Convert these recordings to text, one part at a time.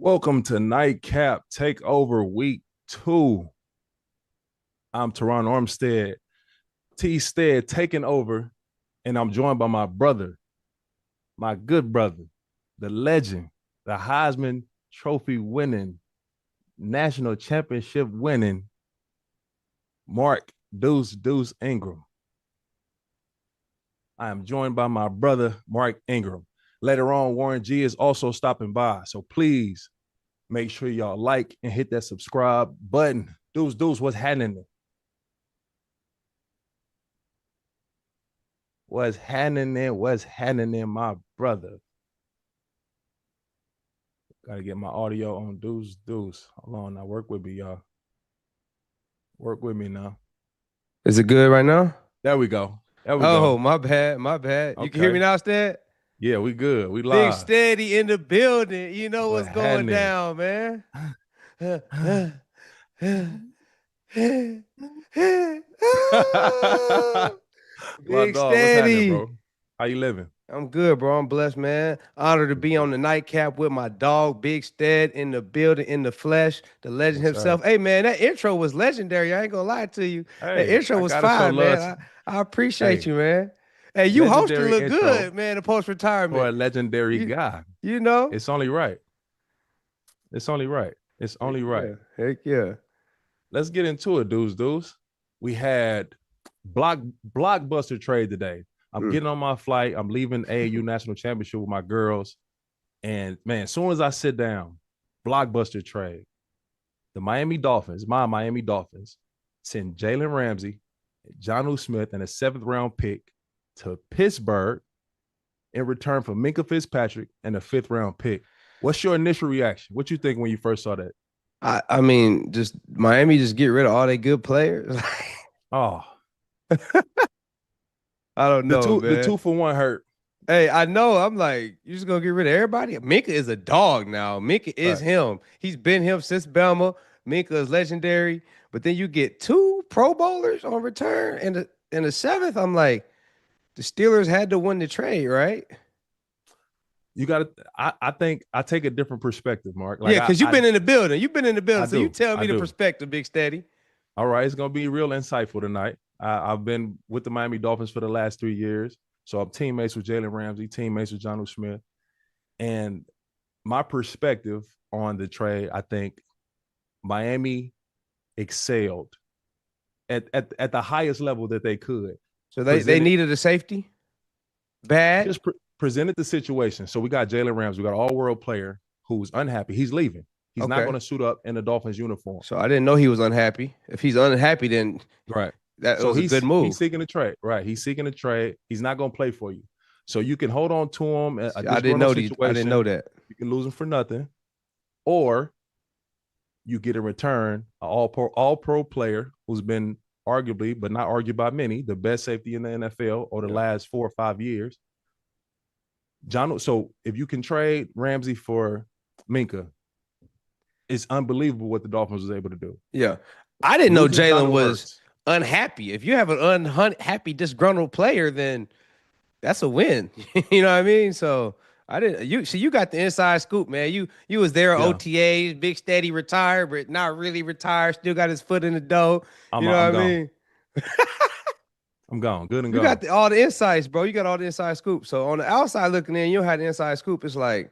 Welcome to Nightcap Takeover Week 2. I'm Terron Armstead, T-Stead taking over, and I'm joined by my brother, my good brother, the legend, the Heisman Trophy winning, national championship winning, Mark Deuce Ingram. I am joined by my brother, Mark Ingram. Later on, Warren G is also stopping by, so please make sure y'all like and hit that subscribe button. Deuce, what's happening? What's happening, my brother? Gotta get my audio on Deuce. Hold on now. Work with me, y'all. Work with me now. Is it good right now? There we go. Oh, my bad. You can hear me Okay. now, Stead? Yeah, we good. We Big live. Steady in the building. You know What what's going happening? down, man. My Big dog, what's happening, Steady. bro? How you living? I'm good, bro. I'm blessed, man. Honored to be on the nightcap with my dog, Big Stead, in the building, in the flesh, the legend Yes, sir. himself. Hey, man, that intro was legendary. I ain't gonna lie to you. That Hey, intro I was gotta show fine, love. man. I appreciate Hey, you, man. Hey, you hosting legendary look intro good, man, the post for retirement. a legendary You guy. you know? It's only right. It's only right. It's Heck only right. yeah. Heck yeah. Let's get into it, dudes. We had blockbuster trade today. I'm Mm. getting on my flight. I'm leaving AAU National Championship with my girls. And man, as soon as I sit down, blockbuster trade, the my Miami Dolphins, send Jalen Ramsey, Jonnu Smith, and a 7th-round pick to Pittsburgh in return for Minkah Fitzpatrick and a 5th-round pick. What's your initial reaction? What you think when you first saw that? I mean, just Miami just get rid of all their good players. Oh, I don't the know, two the man. 2-for-1 hurt. Hey, I know. I'm like, you just gonna get rid of everybody? Minka is a dog now. Minka is Right. him. He's been him since Bama. Minka is legendary. But then you get two Pro Bowlers on return in the seventh. I'm like, the Steelers had to win the trade, right? You got to. I think I take a different perspective, Mark. Like Yeah, I, because you've I, been in the building. You've been in the building. I So you do, tell I me the do. perspective, Big Steady. All right, it's gonna be real insightful tonight. I've been with the Miami Dolphins for the last 3 years, so I'm teammates with Jalen Ramsey, teammates with Jonnu Smith, and my perspective on the trade. I think Miami excelled at the highest level that they could. So they Presented needed a safety. Bad. presented the situation. So we got Jalen Ramsey, we got an all-world player who's unhappy. He's leaving. He's not going Okay. to suit up in the Dolphins uniform. So I didn't know he was unhappy. If he's unhappy, then Right. that So was a good he's move. seeking a trade. Right. He's seeking a trade. He's not going to play for you. So you can hold on to him, a See, I didn't know disgruntled these. I didn't situation. know that. You can lose him for nothing, or you get in return an all pro player who's been arguably, but not argued by many, the best safety in the NFL over the Yeah. last 4 or 5 years. John, so if you can trade Ramsey for Minkah, it's unbelievable what the Dolphins was able to do. Yeah. I didn't know Losing Jalen Jonnu was hurts. unhappy. If you have an unhappy, disgruntled player, then that's a win. You know what I mean? So I didn't. You see, you got the inside scoop, man. You was there at Yeah, OTAs, Big Steady retired, but not really retired. Still got his foot in the dough. You know I'm what I gone. mean? I'm gone. Good and You got gone. all the insights, bro. You got all the inside scoop. So on the outside looking in, you had the inside scoop. It's like,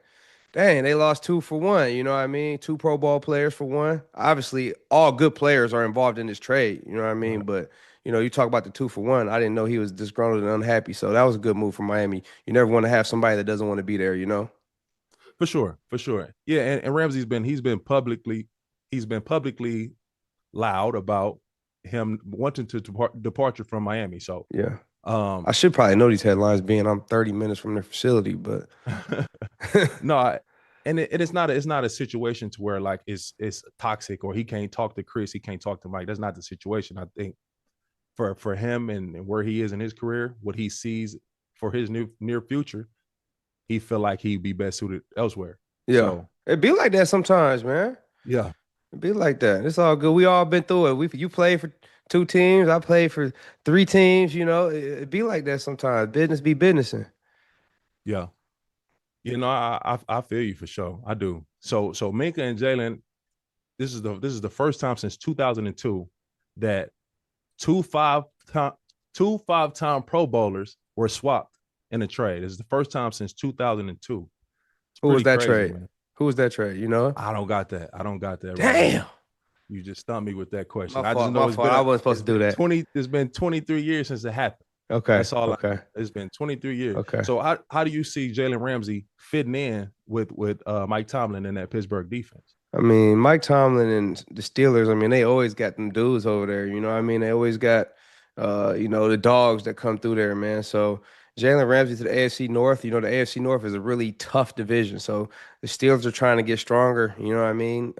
dang, they lost 2 for 1. You know what I mean? Two Pro Bowl players for one. Obviously, all good players are involved in this trade. You know what I mean? Right. But you talk about the 2 for 1. I didn't know he was disgruntled and unhappy. So that was a good move for Miami. You never want to have somebody that doesn't want to be there. You know? For sure. For sure. Yeah, and Ramsey's been he's been publicly loud about him wanting to departure from Miami. So Yeah. um I should probably know these headlines being I'm 30 minutes from their facility, but no, it's not a situation to where like it's toxic or he can't talk to Chris, he can't talk to Mike. That's not the situation. I think for him and where he is in his career, what he sees for his near future, he feel like he'd be best suited elsewhere. yeah. So It be like that sometimes, man. yeah, It be like that. It's all good. We all been through it. You played for 2 teams. I played for 3 teams. It be like that sometimes. Business be businessing. yeah. You know, I feel you for sure. I do. So Minka and Jalen, this is the first time since 2002 that two five-time Pro Bowlers were swapped in a trade. This is the first time since 2002. It's Who was pretty that crazy, trade? man. Who was that trade? You know? I don't got that. I don't got that right Damn. now. You just stumped me with that question. My I just fault. know My fault. I wasn't supposed to do that. It's been 23 years since it happened. Okay. That's all. Okay. It's been 23 years. Okay. So how do you see Jalen Ramsey fitting in with Mike Tomlin in that Pittsburgh defense? I mean, Mike Tomlin and the Steelers, I mean, they always got them dudes over there. You know what I mean? They always got, the dogs that come through there, man. So Jalen Ramsey to the AFC North, the AFC North is a really tough division. So the Steelers are trying to get stronger. You know what I mean?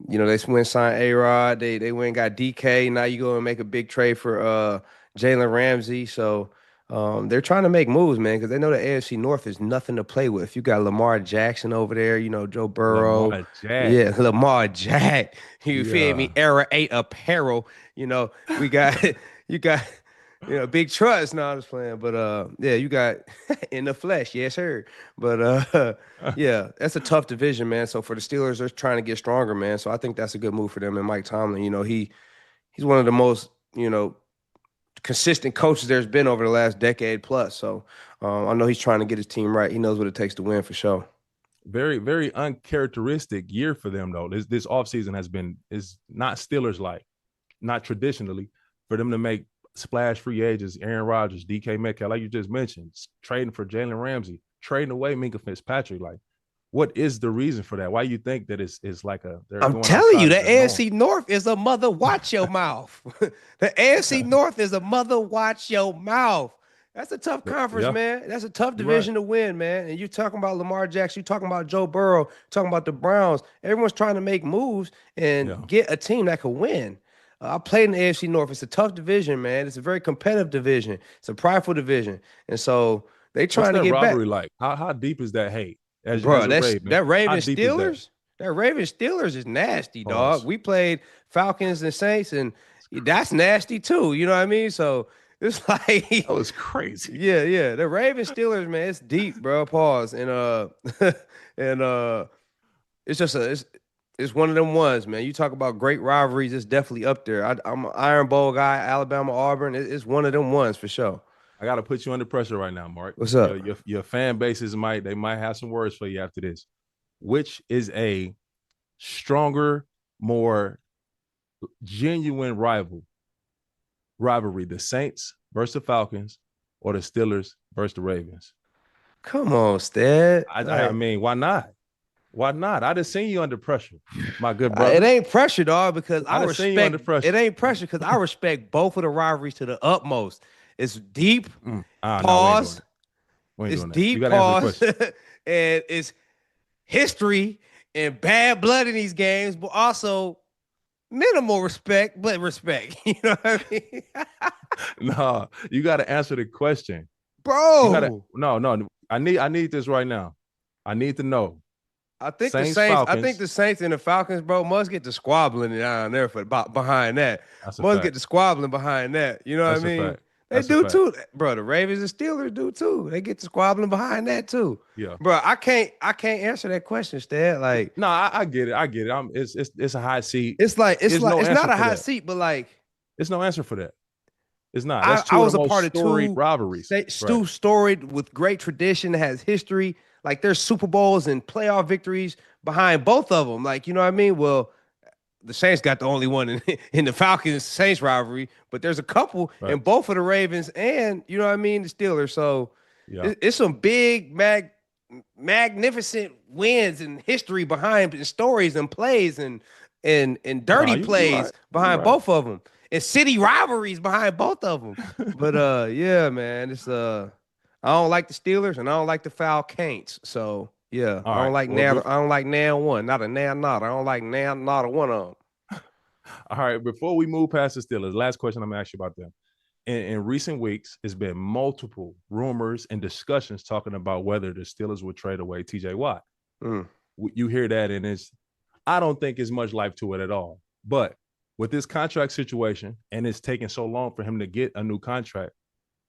They went and signed A-Rod. They went and got DK. Now you go and make a big trade for Jalen Ramsey. So they're trying to make moves, man, because they know the AFC North is nothing to play with. You got Lamar Jackson over there, Joe Burrow. Lamar Jack. Yeah, Lamar Jack. You feel me? Yeah. Era 8 apparel. We got you got big trust. No, I'm just playing. But yeah, you got in the flesh, yes, sir. But yeah, that's a tough division, man. So for the Steelers, they're trying to get stronger, man. So I think that's a good move for them. And Mike Tomlin, he's one of the most, consistent coaches there's been over the last decade plus. So I know he's trying to get his team right. He knows what it takes to win for sure. Very, very uncharacteristic year for them, though. This offseason is not Steelers like, not traditionally, for them to make splash free agents, Aaron Rodgers, DK Metcalf, like you just mentioned, trading for Jalen Ramsey, trading away Minka Fitzpatrick. Like, what is the reason for that? Why you think that it's like I'm telling you, the AFC North is a mother watch your mouth. The AFC North is a mother watch your mouth. That's a tough conference, man. That's a tough division to win, man. And you're talking about Lamar Jackson, you're talking about Joe Burrow, talking about the Browns. Everyone's trying to make moves and get a team that could win. I played in the AFC North. It's a tough division, man. It's a very competitive division. It's a prideful division. And so they trying to get rivalry back. Like? How deep is that hate? That Ravens Steelers, that Ravens Steelers is nasty, dog. We played Falcons and Saints, and that's nasty too. You know what I mean? So it's like that was crazy. Yeah. The Ravens Steelers, man, it's deep, bro. Pause. And it's just it's one of them ones, man. You talk about great rivalries, it's definitely up there. I'm an Iron Bowl guy, Alabama, Auburn. It's one of them ones for sure. I got to put you under pressure right now, Mark. What's up? Your fan bases might have some words for you after this. Which is a stronger, more genuine rivalry, the Saints versus the Falcons or the Steelers versus the Ravens? Come on, Stead. I mean, why not? Why not? I just seen you under pressure, my good brother. It ain't pressure, dog, because I respect. You under pressure. It ain't pressure because I respect both of the rivalries to the utmost. It's deep. Pause. It's deep. Pause. And it's history and bad blood in these games, but also minimal respect, but respect. You know what I mean? No, you got to answer the question, bro. No. I need this right now. I need to know. I think the Saints and the Falcons, bro, must get the squabbling down there behind that. Must get the squabbling behind that. You know what I mean? They do too, bro. The Ravens and Steelers do too. They get the squabbling behind that too. Yeah, bro. I can't answer that question, Stan. Like, no, I get it. It's a hot seat. It's not a hot seat, but like, it's no answer for that. It's not. I was a part of two rivalries. Storied with great tradition, has history. Like, there's Super Bowls and playoff victories behind both of them. Like, you know what I mean? Well, the Saints got the only one in the Falcons-Saints rivalry, but there's a couple in both of the Ravens and, you know what I mean, the Steelers. So it's some big, magnificent wins and history behind, and stories and plays and dirty plays behind both of them, and city rivalries behind both of them. But yeah, man, it's I don't like the Steelers and I don't like the Falcons. So yeah, I don't like now one, not a now not. I don't like now not a one of them. All right, before we move past the Steelers, last question I'm gonna ask you about them. In recent weeks, it's been multiple rumors and discussions talking about whether the Steelers would trade away TJ Watt. You hear that, and I don't think it's much life to it at all. But with this contract situation, and it's taking so long for him to get a new contract,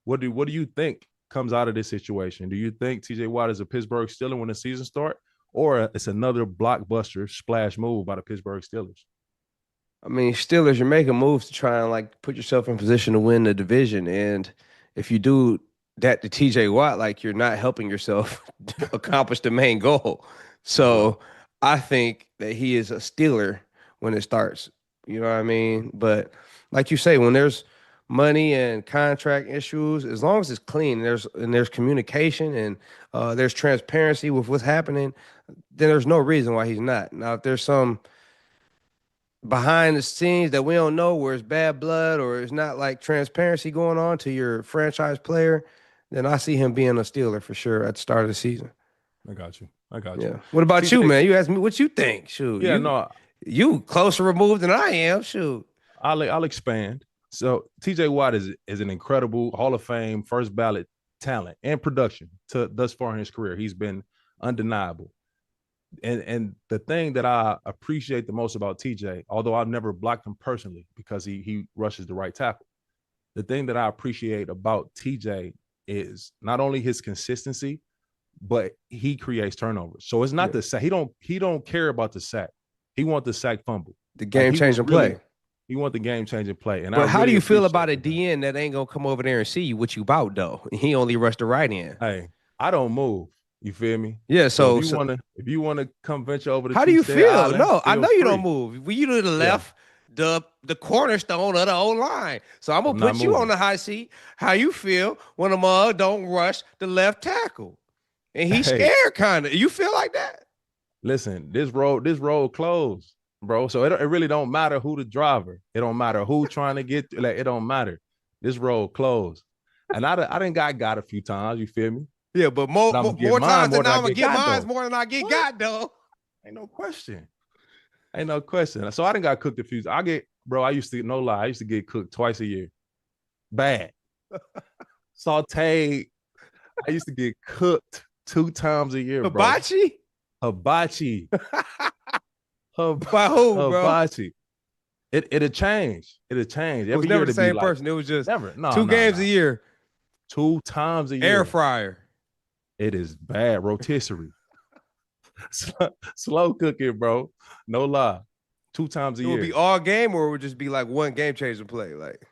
what do you think comes out of this situation, do you think TJ Watt is a Pittsburgh Steeler when the season starts, or it's another blockbuster splash move by the Pittsburgh Steelers? I mean, Steelers, you're making moves to try and like put yourself in position to win the division. And if you do that to TJ Watt, like you're not helping yourself accomplish the main goal. So I think that he is a Steeler when it starts. You know what I mean? But like you say, when there's money and contract issues, as long as it's clean, there's communication and there's transparency with what's happening, then there's no reason why he's not. Now, if there's some behind the scenes that we don't know where it's bad blood or it's not like transparency going on to your franchise player, then I see him being a Steeler for sure at the start of the season. I got you. Yeah. What about you, man? You asked me what you think. Shoot. Yeah, you closer removed than I am. Shoot. I'll expand. So TJ Watt is an incredible Hall of Fame first ballot talent and production thus far in his career. He's been undeniable. And the thing that I appreciate the most about TJ, although I've never blocked him personally because he rushes the right tackle, the thing that I appreciate about TJ is not only his consistency, but he creates turnovers. So it's not the sack. He don't care about the sack. He wants the sack fumble. The game-changing play. He wants the game-changing play. And but how do you feel about a DN that ain't gonna come over there and see you what you about though? He only rushed the right end. Hey, I don't move. You feel me? Yeah. So if you wanna come venture over to how do you feel? Island, no, I know free. You don't move. When you to the left, the cornerstone of the O-line. So I'm gonna put you on the high seat. How you feel when a mug don't rush the left tackle? And he's scared kind of. You feel like that? Listen, this road closed, bro. So it really don't matter who the driver. It don't matter who trying to get it don't matter. This road closed. And I done got a few times, you feel me? Yeah, but more times than I'm gonna get mine more than I get got though. Ain't no question. So I done got cooked a few. I used to get cooked twice a year. Bad. Sauteed. I used to get cooked 2 times a year, Hibachi? Hibachi. By who, bro? Hibachi. It'll change. It'll change. It was never the same person. It was just never. 2 games a year. 2 times a year. Air fryer. It is bad. Rotisserie. Slow cooking, bro. No lie. 2 times a year. It would be all game, or it would just be like one game changer play, like.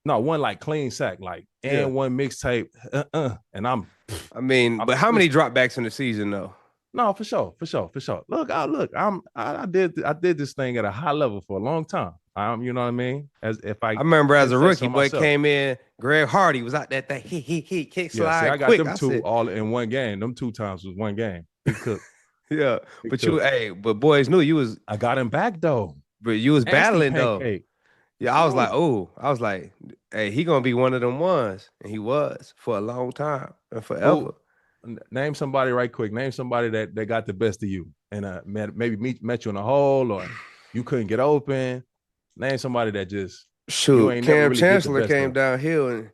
No, one like clean sack, and one mixtape. And but how many dropbacks in the season though? No, for sure. Look, I did this thing at a high level for a long time. You know what I mean? I remember as a rookie, boy came in. Greg Hardy was out that thing. He kick slide. See, I got them 2 all in one game. Them 2 times was one game. He cooked. Yeah, but boys knew you was. I got him back though. But you was battling though. Yeah, I was like, hey, he gonna be one of them ones, and he was for a long time and forever. Name somebody right quick. Name somebody that got the best of you and maybe met you in a hole or you couldn't get open. Name somebody that just Cam really Chancellor came downhill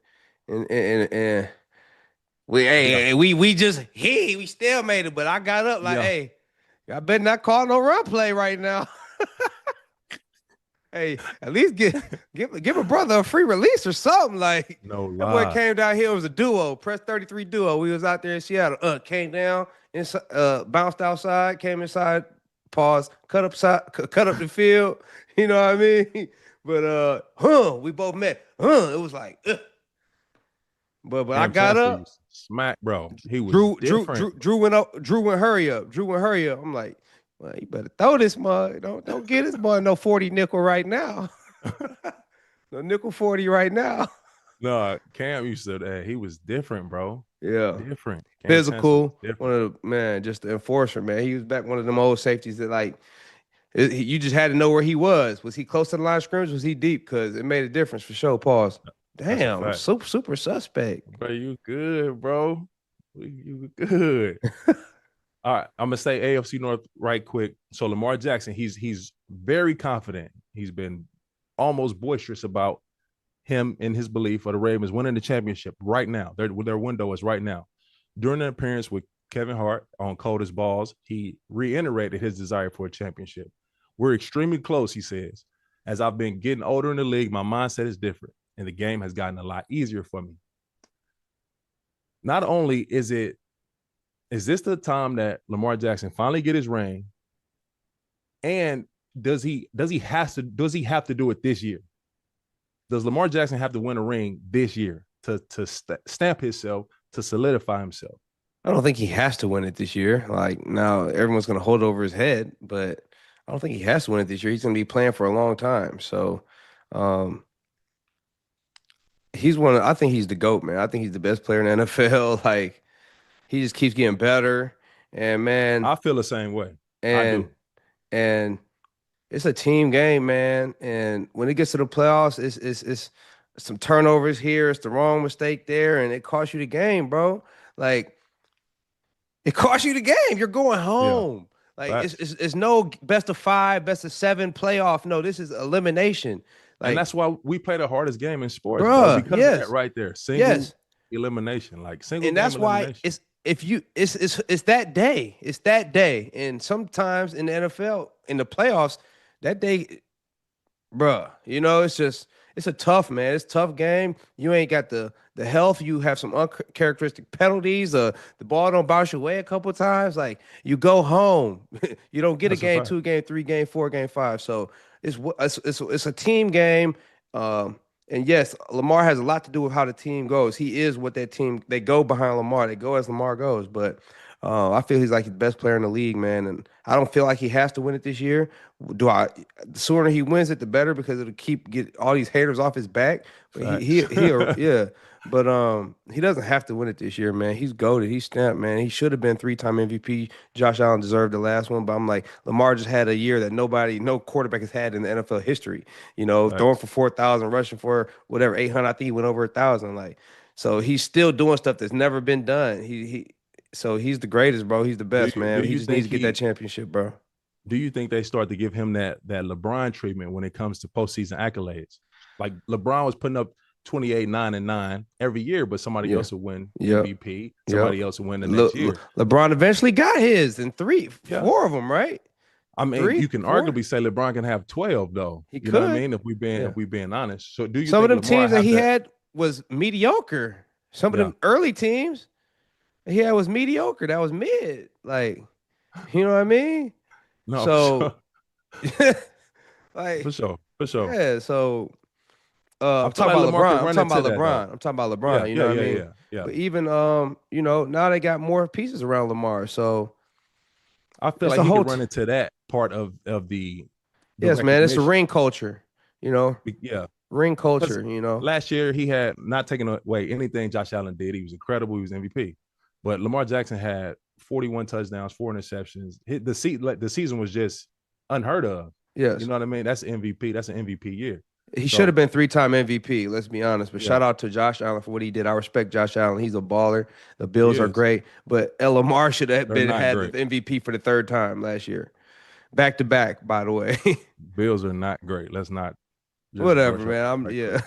and we still made it, but I got up like, hey, I better not call no run play right now. Hey, at least give a brother a free release or something. Like, no lie. That boy came down here. It was a duo, press 33 duo. We was out there in Seattle. Came down, inside, bounced outside, came inside, paused, cut up the field. You know what I mean? But we both met. It was like, But I got up. Smack, bro. He was different. Drew went up. Drew went hurry up. I'm like, well, you better throw this mug. Don't get this boy no 40 nickel right now. No nickel 40 right now. No, Cam used to. He was different, bro. Yeah, different. Cam physical. One of the just the enforcer, man. He was back one of them old safeties that you just had to know where he was. Was he close to the line of scrimmage? Was he deep? Because it made a difference for sure. Pause. Damn, super suspect. Bro, you good, bro. You good. All right, I'm gonna say AFC North right quick. So Lamar Jackson, he's very confident. He's been almost boisterous about him and his belief of the Ravens winning the championship right now. Their window is right now. During an appearance with Kevin Hart on Cold as Balls, he reiterated his desire for a championship. We're extremely close, he says. As I've been getting older in the league, my mindset is different, and the game has gotten a lot easier for me. not only is this the time that Lamar Jackson finally get his ring, and does he have to do it this year? Does Lamar Jackson have to win a ring this year to stamp himself, to solidify himself? I don't think he has to win it this year. Like now, everyone's going to hold over his head, but I don't think he has to win it this year. He's going to be playing for a long time. So, he's one. I think he's the GOAT, man. I think he's the best player in the NFL. Like he just keeps getting better, and man, I feel the same way. I and do. and it's a team game, man. And when it gets to the playoffs, it's some turnovers here, it's the wrong mistake there, and it costs you the game, bro. Like it costs you the game. You're going Yeah. home. Like Facts. it's no best of 5, best of 7 playoff. No, this is elimination. And Like, that's why we play the hardest game in sports, bro. bruh, Because of that yes, right there. Single yes. elimination. Like single And game that's why elimination. it's that day. It's that day. And sometimes in the NFL, in the playoffs, that day, bruh, it's a tough, man. It's a tough game. You ain't got the health. You have some uncharacteristic penalties. The ball don't bounce your way a couple of times. Like you go home. You don't get That's a a game fact. 2, game 3, game 4, game 5. So it's a team game. And yes, Lamar has a lot to do with how the team goes. He is what that team, they go behind Lamar. They go as Lamar goes. But I feel he's like the best player in the league, man. And I don't feel like he has to win it this year. The sooner he wins it, the better, because it'll get all these haters off his back. But Facts. yeah. But he doesn't have to win it this year, man. He's goated. He's stamped, man. He should have been 3-time MVP. Josh Allen deserved the last one, but I'm like, Lamar just had a year that no quarterback has had in the NFL history. Throwing Facts. for 4,000, rushing for whatever 800. I think he went over 1,000. Like, so he's still doing stuff that's never been done. So he's the greatest, bro. He's the best, man. Do He you just needs think to get that championship, bro. do you think they start to give him that LeBron treatment when it comes to postseason accolades? Like LeBron was putting up 28, 9, and 9 every year, but somebody Yeah. else will win Yep. MVP. Somebody else will win the Le- next year. LeBron eventually got his in 3, Yeah. 4 of them, right? I mean, 3, you can 4? arguably say LeBron can have 12 though. He You know what I could. mean? If we Yeah. being honest. So do you Some of think them Lamar teams that have he that? had was mediocre. Some of Yeah. them early teams that he had was mediocre. That was mid. Like, you know what I mean? No, So, for like, sure. For sure. yeah. So, I I'm feel talking like about Lamar LeBron. can I'm run talking into about that LeBron. though. I'm talking about Yeah, LeBron. You know what I mean? yeah. But even now they got more pieces around Lamar. So I feel it's like a he whole. could run into that part of the Yes, man. It's a recognition. ring culture. Yeah. Ring Because culture. last year he had, not taking away anything Josh Allen did. He was incredible. He was MVP. But Lamar Jackson had 41 touchdowns, 4 interceptions. The season was just unheard of. Yes. You know what I mean? That's MVP. That's an MVP year. He So, should have been 3-time MVP. Let's be honest. But yeah, shout out to Josh Allen for what he did. I respect Josh Allen. He's a baller. The he Bills are is. great. But Lamar should have They're not had great. the MVP for the 3rd time last year. Back to back, by the way. Bills are not great. Let's not just Whatever, brush man. over Yeah. quick.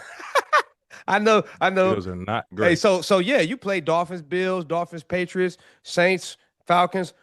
I know. Bills are not Hey, great. so yeah, you played Dolphins, Bills, Dolphins, Patriots, Saints, Falcons.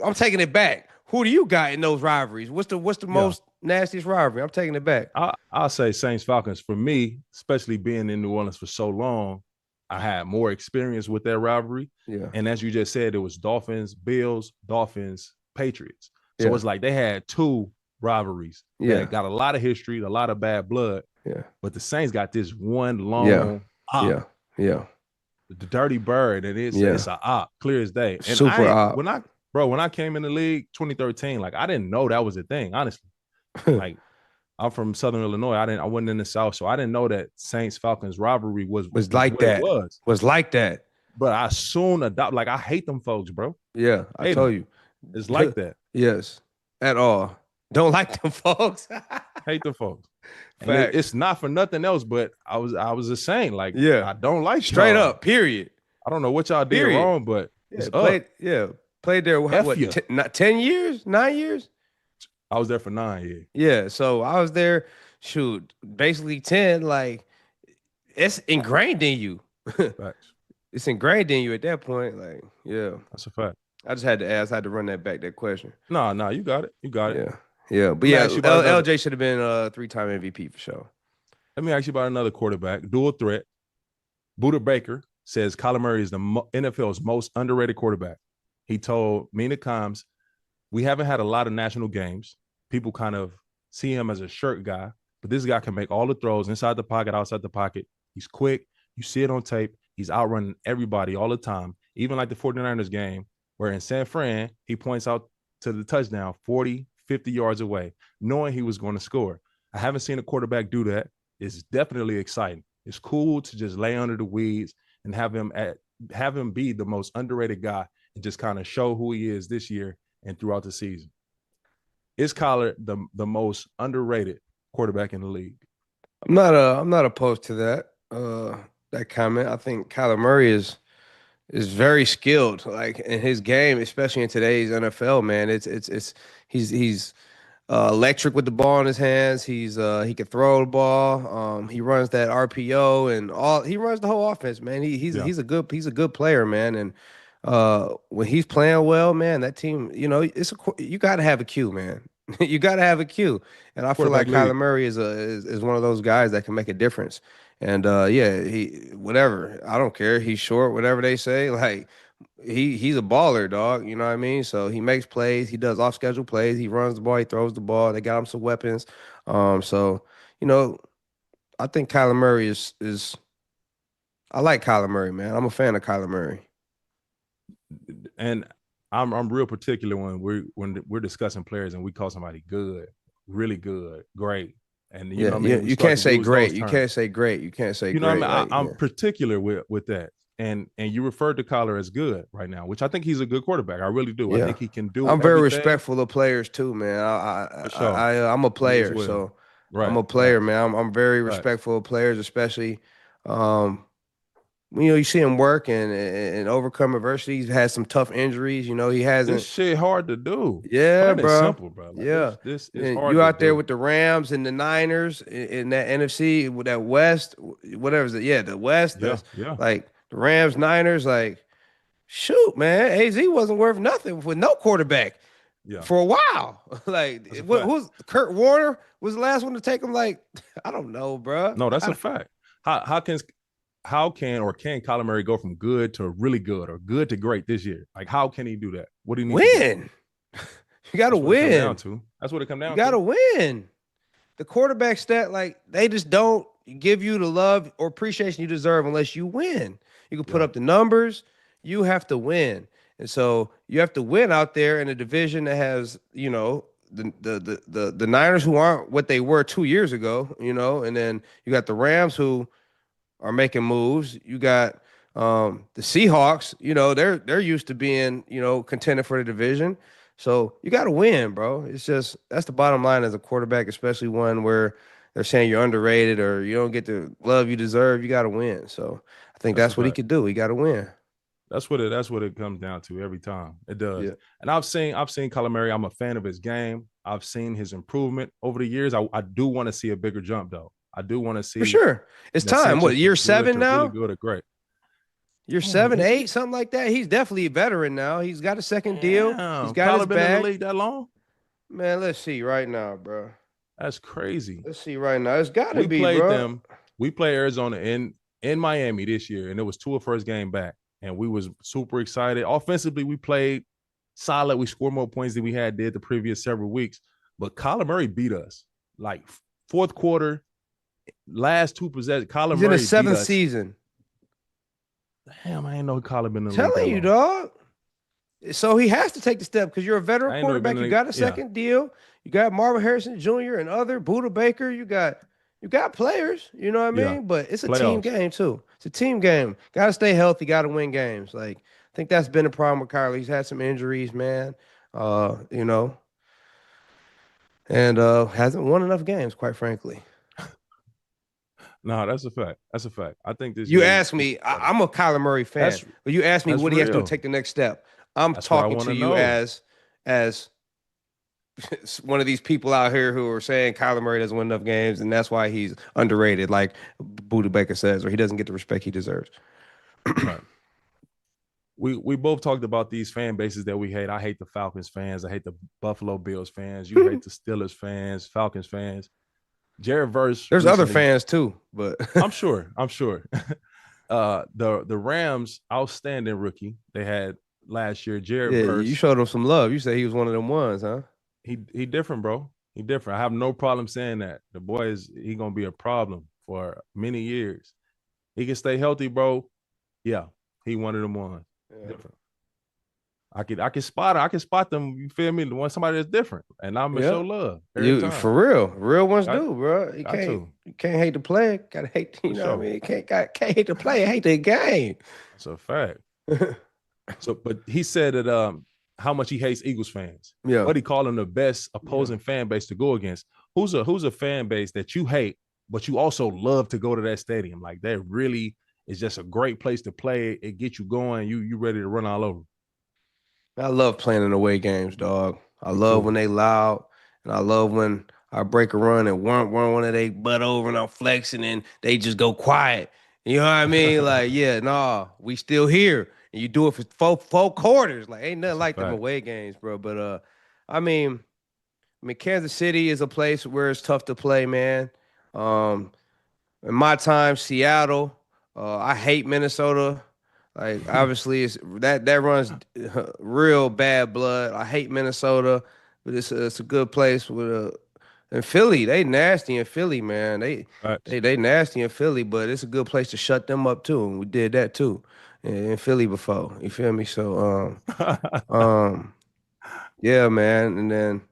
I'm taking it back. Who do you got in those rivalries? What's the most nastiest rivalry? I'm taking it back. I'll say Saints Falcons. For me, especially being in New Orleans for so long, I had more experience with that rivalry. Yeah. And as you just said, it was Dolphins, Bills, Dolphins, Patriots. So Yeah. it's like they had 2 rivalries. Yeah. That got a lot of history, a lot of bad blood. Yeah. But the Saints got this one long op. Yeah. The Dirty Bird, and it's an op, clear as day. And Super op. When I came in the league 2013, like I didn't know that was a thing, honestly. Like I'm from Southern Illinois. I wasn't in the South, so I didn't know that Saints Falcons rivalry was like that. It was. Was like that. But I soon adopt. Like I hate them folks, bro. Yeah, I told you. It's like that. Yes, at all. Don't like them folks. Hate them folks. It's not for nothing else, but I was just saying, like, I don't like straight y'all. up. Period. I don't know what y'all did wrong, but it's up. Played there. What? 10 years? 9 years? I was there for 9 years. Yeah, so I was there. Shoot, basically 10. Like, it's ingrained in you. Facts. It's ingrained in you at that point. Like, yeah, that's a fact. I just had to ask. I had to run that back. That question. No, you got it. You got it. Yeah. But yeah, LJ should have been a 3-time MVP for sure. Let me ask you about another quarterback, dual threat, Buda Baker, says Kyler Murray is the NFL's most underrated quarterback. He told Mina Kimes, we haven't had a lot of national games. People kind of see him as a shirt guy, but this guy can make all the throws inside the pocket, outside the pocket. He's quick. You see it on tape. He's outrunning everybody all the time, even like the 49ers game, where in San Fran, he points out to the touchdown 40, 50 yards away, knowing he was going to score. I haven't seen a quarterback do that. It's definitely exciting. It's cool to just lay under the weeds and have him be the most underrated guy and just kind of show who he is this year and throughout the season. Is Kyler the most underrated quarterback in the league? I'm not opposed to that comment. I think Kyler Murray is very skilled, like in his game, especially in today's NFL. Man, he's electric with the ball in his hands. He can throw the ball. He runs that RPO and he runs the whole offense, man. He's a good player, man. And when he's playing well, man, that team, you got to have a Q, man. You got to have a Q. And I feel like Kyler Murray is one of those guys that can make a difference. And whatever, I don't care. He's short, whatever they say. Like he's a baller, dog. You know what I mean? So he makes plays. He does off schedule plays. He runs the ball. He throws the ball. They got him some weapons. So I think Kyler Murray is. I like Kyler Murray, man. I'm a fan of Kyler Murray. And I'm real particular when we're discussing players and we call somebody good, really good, great. And you can't say great. You can't say great. You can't say great. What I mean? I'm particular with that. And you referred to Kyler as good right now, which I think he's a good quarterback. I really do. Yeah. I think he can do. I'm very respectful of players too, man. I'm a player, so right. I'm a player, man. I'm very respectful of players, especially. You see him work and overcome adversity. He's had some tough injuries. He hasn't. This shit hard to do. Yeah, bro. Simple, bro. Like, yeah, this is hard. You out there with the Rams and the Niners in that NFC with that West, whatever is it? Yeah, the West. Yeah. Like the Rams, Niners. Like, shoot, man, AZ wasn't worth nothing with no quarterback. Yeah. For a while. Like, who's Kurt Warner was the last one to take him? Like, I don't know, bro. No, that's a fact. How can Kyler Murray go from good to really good or good to great this year? Like, how can he do that? What do you need win? You got to win. That's what it comes down to. You got to win. The quarterback stat, like, they just don't give you the love or appreciation you deserve unless you win. You can put up the numbers. You have to win. And so you have to win out there in a division that has, the Niners who aren't what they were 2 years ago, and then you got the Rams who are making moves. You got the Seahawks, they're used to being, contender for the division. So you got to win, bro. It's just, that's the bottom line as a quarterback, especially one where they're saying you're underrated or you don't get the love you deserve. You got to win. So I think that's what he could do. He got to win. That's what it comes down to every time. It does. Yeah. And I've seen Kyler Murray. I'm a fan of his game. I've seen his improvement over the years. I do want to see a bigger jump though. I do want to see. For sure. It's time. What, year 7 now? Really good or great. Year 7, 8, something like that. He's definitely a veteran now. He's got a second deal. He's got his bag. Been in the league that long? Man, let's see right now, bro. That's crazy. Let's see right now. It's got to be, bro. We played Arizona in Miami this year, and it was Tua's first game back, and we was super excited. Offensively, we played solid. We scored more points than we did the previous several weeks. But Kyler Murray beat us. Like, fourth quarter, last 2 possessions, Kyler Murray He's in the 7th season. Damn, I ain't know Kyler been in the league. Telling you, dog. So he has to take the step because you're a veteran quarterback. You got a second deal. You got Marvin Harrison Jr. and other Buda Baker. You got players. You know what I mean? But it's a team game too. It's a team game. Got to stay healthy. Got to win games. Like, I think that's been a problem with Kyler. He's had some injuries, man. And hasn't won enough games, quite frankly. No, that's a fact. That's a fact. I think this. You asked me. I'm a Kyler Murray fan, but you asked me what he has to do to take the next step. I'm talking to you as one of these people out here who are saying Kyler Murray doesn't win enough games, and that's why he's underrated, like Buda Baker says, or he doesn't get the respect he deserves. Right. We both talked about these fan bases that we hate. I hate the Falcons fans. I hate the Buffalo Bills fans. You hate the Steelers fans, Falcons fans. Jared Verse. There's other fans too, but I'm sure. The Rams outstanding rookie they had last year, Jared Yeah, you Verse. showed him some love. You said he was one of them ones, huh? He different, bro. He different. I have no problem saying that. The boy he gonna be a problem for many years. He can stay healthy, bro. Yeah, he one of them ones. Yeah. Different. I can spot it. I can spot them. You feel me? The one somebody that's different, and I'm gonna show Yeah. love every You time. for real ones Got, do, bro. got to You can't hate the play. Gotta hate, you for know what I sure. mean? Can't hate the play, hate the game. That's a fact. So, but he said that how much he hates Eagles fans, Yeah. but he called them the best opposing fan base to go against. Who's a fan base that you hate, but you also love to go to that stadium? Like that really is just a great place to play. It gets you going. You ready to run all over. I love playing in away games, dog. I Me love too. when they loud, and I love when I break a run and one of they butt over and I'm flexing and they just go quiet. You know what I mean? Like, yeah, nah, we still here. And you do it for four quarters. Like, ain't nothing That's a like them fact. away games, bro. But I mean, Kansas City is a place where it's tough to play, man. Um, in my time, Seattle. I hate Minnesota. Like obviously, it's that runs real bad blood. I hate Minnesota, but it's a good place with a. And Philly, they nasty in Philly, man. Facts. They nasty in Philly, but it's a good place to shut them up too. And we did that too in Philly before. You feel me? So yeah, man. And then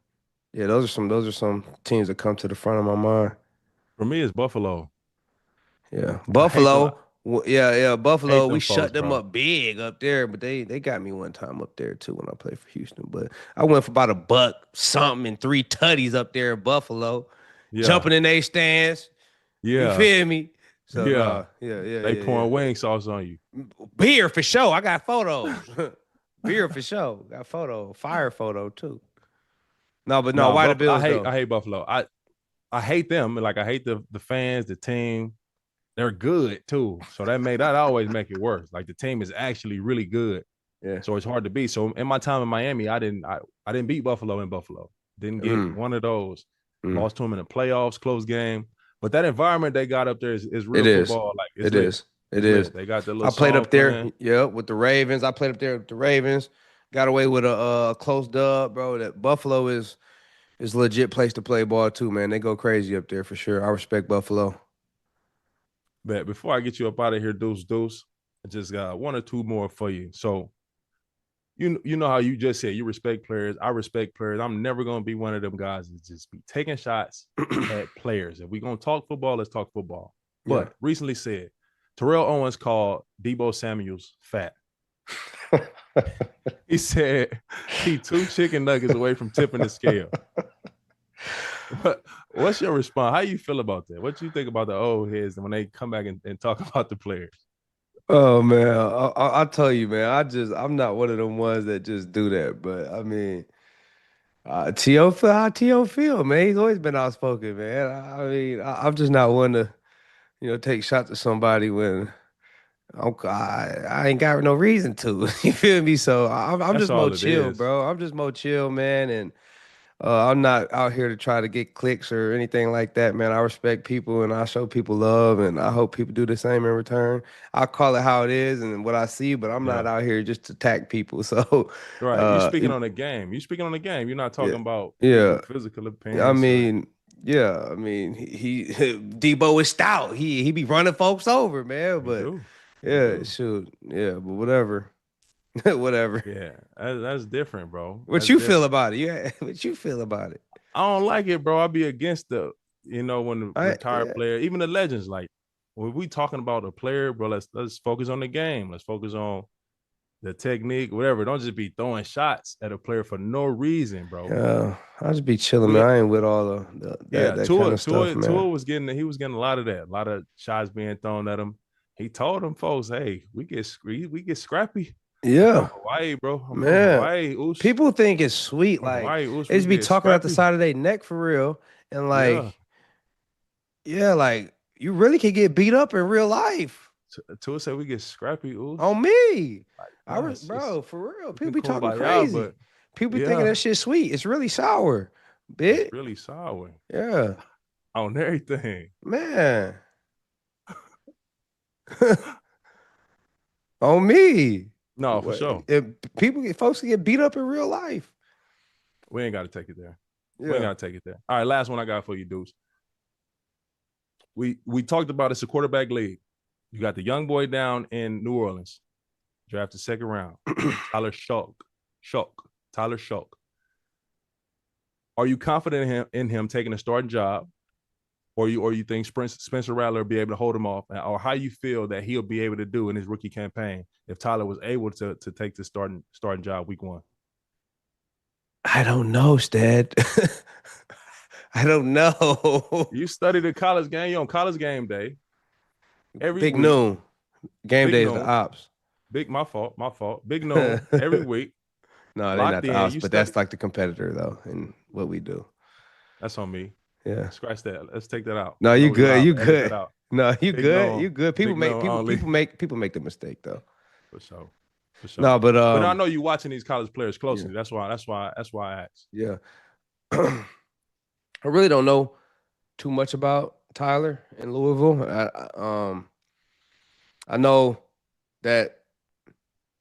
yeah, those are some teams that come to the front of my mind. For me, it's Buffalo. Yeah, I hate them. Buffalo. Yeah, Hate Buffalo. We them folks, shut them bro. up big up there, but they got me one time up there too when I played for Houston. But I went for about a buck something and three tutties up there in Buffalo, Yeah, jumping in they stands. You yeah, feel me? So yeah. nah, yeah, They yeah, pouring yeah. wing sauce on you. Beer for sure. I got photos. Beer for sure. Got photo, fire photo too. No, but no, No, why the Buffalo. Bills I though? hate Buffalo. I hate them. Like I hate the fans, the team. They're good too. So that always make it worse. Like the team is actually really good. Yeah. So it's hard to beat. So in my time in Miami, I didn't beat Buffalo in Buffalo. Didn't get Mm, one of those. mm. Lost to them in the playoffs, close game. But that environment they got up there is It real is. football. Like it's It lit. is. It It's is. lit. They got the little I played song up there, playing. yeah, with the Ravens. I played up there with the Ravens. Got away with a close dub, bro. That Buffalo is a legit place to play ball too, man. They go crazy up there for sure. I respect Buffalo. But before I get you up out of here, Deuce, I just got one or two more for you. So you know how you just said you respect players. I respect players. I'm never gonna be one of them guys that just be taking shots at players. If we're gonna talk football, let's talk football. Yeah. But recently said Terrell Owens called Deebo Samuels fat. He said he 2 chicken nuggets away from tipping the scale. What's your response? How you feel about that? What you think about the old heads when they come back and talk about the players? Oh man, I tell you, man, I'm not one of them ones that just do that. But I mean, T.O. feel how T.O. feel, man. He's always been outspoken, man. I mean, I'm just not one to, take shots at somebody when I ain't got no reason to. You feel me? So I'm That's just more all it chill, is. bro. I'm just more chill, man. And I'm not out here to try to get clicks or anything like that, man. I respect people and I show people love, and I hope people do the same in return. I call it how it is and what I see, but I'm not Yeah. out here just to attack people. So, Right. You uh, speaking on the game. You speaking on the game. You're not yeah, talking about yeah. people physical I appearance or mean, yeah. I mean, Deebo is stout. He be running folks over, man. he But do. He yeah, do. shoot, yeah. But whatever, whatever. Yeah. That's different, bro. What That's you feel different. about it? Yeah, what you feel about it? I don't like it, bro. I'll be against when the retired Yeah, player, even the legends, like when we talking about a player, bro, let's focus on the game. Let's focus on the technique, whatever. Don't just be throwing shots at a player for no reason, bro. yeah. I just be chilling, man. We I ain't with all the yeah, that kind Tua, of stuff, Tua, man. Tua was getting a lot of that, a lot of shots being thrown at him. He told them folks, "Hey, we get scrappy. I'm from Yeah, Hawaii, bro. I'm from man. Hawaii. Oosh, People think it's sweet, from like Hawaii. Oosh, they we just be get talking out the scrappy. side of their neck for real, and Yeah, yeah, like you really can get beat up in real life. Tua said we get scrappy. Oosh, On me. like nah, Bro, for real. we People can be talking kumbaya, but crazy. People be thinking yeah, that shit sweet. It's really sour. it's Bit. really sour Yeah. on everything. Man. On me. No, for sure. Folks get beat up in real life. We ain't got to take it there. We ain't Yeah. got to take it there. All right, last one I got for you, dudes. We talked about it's a quarterback league. You got the young boy down in New Orleans, drafted second round, Tyler Sharpe. Tyler Sharpe. Are you confident in him taking a starting job, or you think Spencer Rattler will be able to hold him off, or how you feel that he'll be able to do in his rookie campaign if Tyler was able to take the starting job week 1? I don't know, Stead. I don't know. You study the college game. You on college game day every Big week. noon. Game Big day is the noon. ops. My fault. Big noon every week. No, they're Locked not the in. ops, You but study. that's like the competitor though, in what we do. That's on me. Yeah. Scratch that. Let's take that out. No, you good. You good. No, you Big good. known. You good. Big known only. People make the mistake though. For sure. No, but I know you watching these college players closely. Yeah. That's why I asked. Yeah. I really don't know too much about Tyler in Louisville. I know that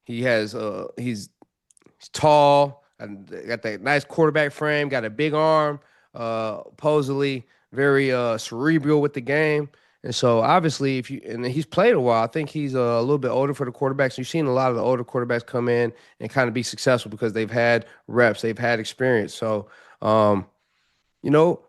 he's tall and got that nice quarterback frame, got a big arm, supposedly very cerebral with the game. And so obviously and he's played a while. I think he's a little bit older for the quarterbacks. You've seen a lot of the older quarterbacks come in and kind of be successful because they've had reps, they've had experience. So you know,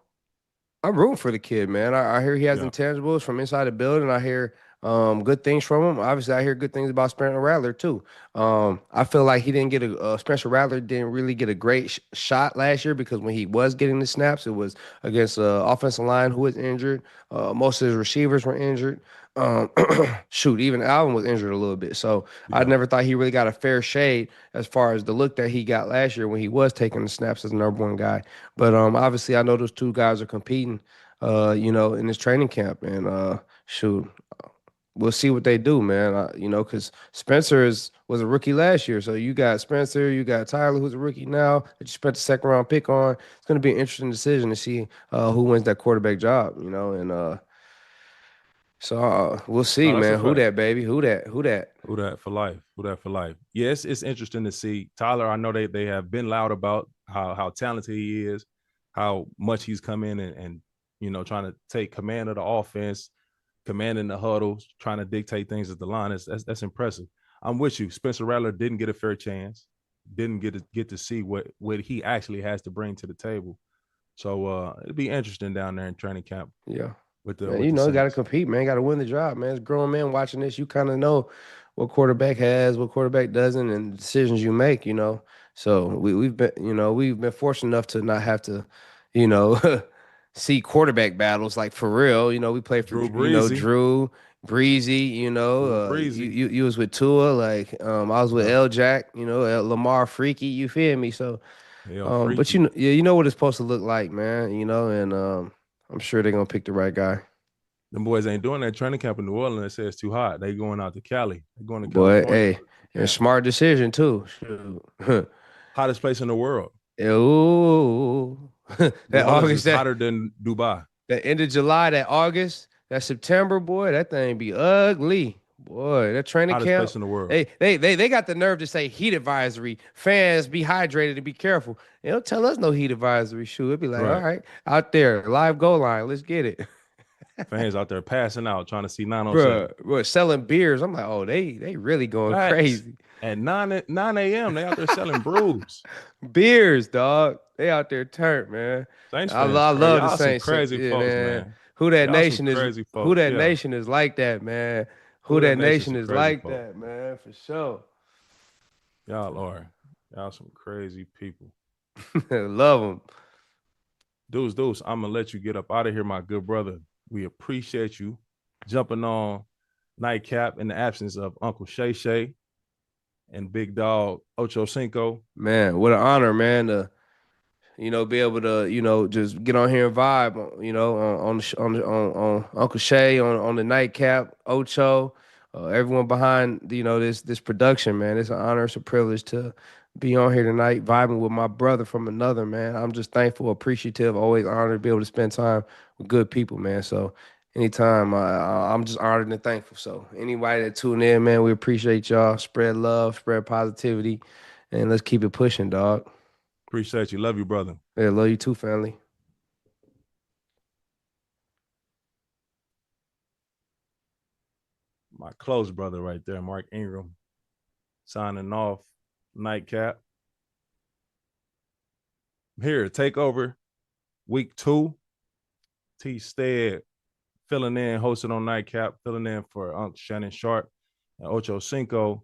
I'm rooting for the kid, man. I hear he has intangibles from inside the building. I hear good things from him. Obviously, I hear good things about Spencer Rattler too. I feel like he didn't get Spencer Rattler didn't really get a great shot last year because when he was getting the snaps, it was against an offensive line who was injured. Most of his receivers were injured. Even Alvin was injured a little bit. So I never thought he really got a fair shade as far as the look that he got last year when he was taking the snaps as the number one guy. But obviously, I know those two guys are competing, in this training camp. And we'll see what they do, man. Because Spencer was a rookie last year. So you got Spencer, you got Tyler, who's a rookie now that you spent the second round pick on. It's going to be an interesting decision to see who wins that quarterback job, So we'll see, man. Who that, baby? Who that? Who that for life? Who that for life? Yes, it's interesting to see Tyler. I know they have been loud about how talented he is, how much he's come in and trying to take command of the offense, commanding the huddles, trying to dictate things at the line. That's impressive. I'm with you. Spencer Rattler didn't get a fair chance, didn't get to see what he actually has to bring to the table. So it'll be interesting down there in training camp. Yeah. You got to compete, man. Got to win the job, man. As grown men watching this, you kind of know what quarterback has, what quarterback doesn't, and the decisions you make. So we've been fortunate enough to not have to, see quarterback battles like for real. We played for Drew Breezy. You was with Tua, like I was with L Jack. Lamar Freaky. You feel me? So, but you know what it's supposed to look like, man. And I'm sure they're gonna pick the right guy. Them boys ain't doing that training camp in New Orleans. They say it's too hot. They going out to Cali. They're going to California. Boy, hey, and a smart decision too. Hottest place in the world. Ooh, that August is hotter than Dubai. That end of July, that August, that September, boy, that thing be ugly. Boy, that training hottest camp. Place in the world. They got the nerve to say heat advisory. Fans be hydrated and be careful. They don't tell us no heat advisory. Shoot, it'd be like, all right, out there, live goal line, let's get it. Fans out there passing out, trying to see 907. Bro, selling beers. I'm like, oh, they really going crazy. At 9 a.m., they out there selling brews. Beers, dog. They out there turned, man. I love the Saints. Crazy folks, man. Who that nation is? Who that nation is like that, man? Who that nation is like that, man? For sure. Y'all some crazy people. Love them. Deuce, I'm gonna let you get up out of here, my good brother. We appreciate you jumping on Nightcap in the absence of Uncle Shay Shay and Big Dog Ochocinco. Man, what an honor, man, to be able to just get on here and vibe, on Uncle Shay, on the Nightcap, Ocho, everyone behind this production, man. It's an honor, it's a privilege to be on here tonight, vibing with my brother from another, man. I'm just thankful, appreciative, always honored to be able to spend time with good people, man. So Anytime, I'm just honored and thankful. So anybody that tune in, man, we appreciate y'all. Spread love, spread positivity, and let's keep it pushing, dog. Appreciate you. Love you, brother. Yeah, love you too, family. My close brother right there, Mark Ingram, signing off. Nightcap. Here, take over week 2. T Stead filling in, hosted on Nightcap, filling in for Shannon Sharpe and Ochocinco.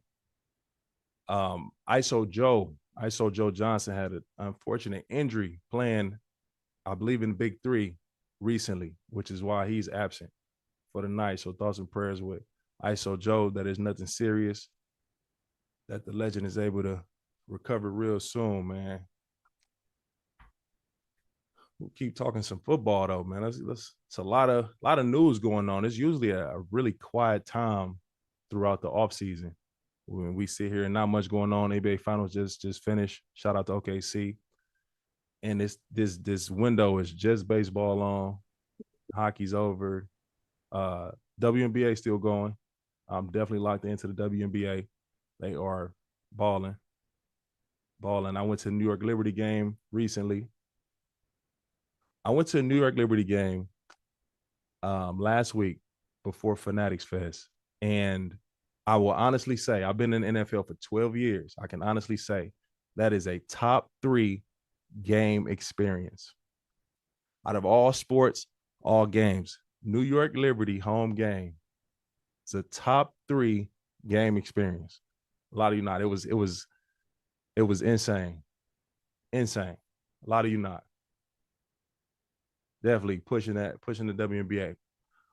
ISO Joe Johnson had an unfortunate injury playing, I believe, in the Big 3 recently, which is why he's absent for the night. So thoughts and prayers with ISO Joe that is nothing serious, that the legend is able to recover real soon, man. We'll keep talking some football though, man. It's a lot of news going on. It's usually a really quiet time throughout the offseason when we sit here and not much going on. NBA Finals just finished. Shout out to OKC. And this window is just baseball on. Hockey's over. WNBA still going. I'm definitely locked into the WNBA. They are balling. I went to the New York Liberty game recently. I went to a New York Liberty game last week before Fanatics Fest. And I will honestly say, I've been in the NFL for 12 years. I can honestly say that is a top 3 game experience. Out of all sports, all games, New York Liberty home game. It's a top 3 game experience. A lot of you not. It was insane. Insane. A lot of you not. Definitely pushing the WNBA.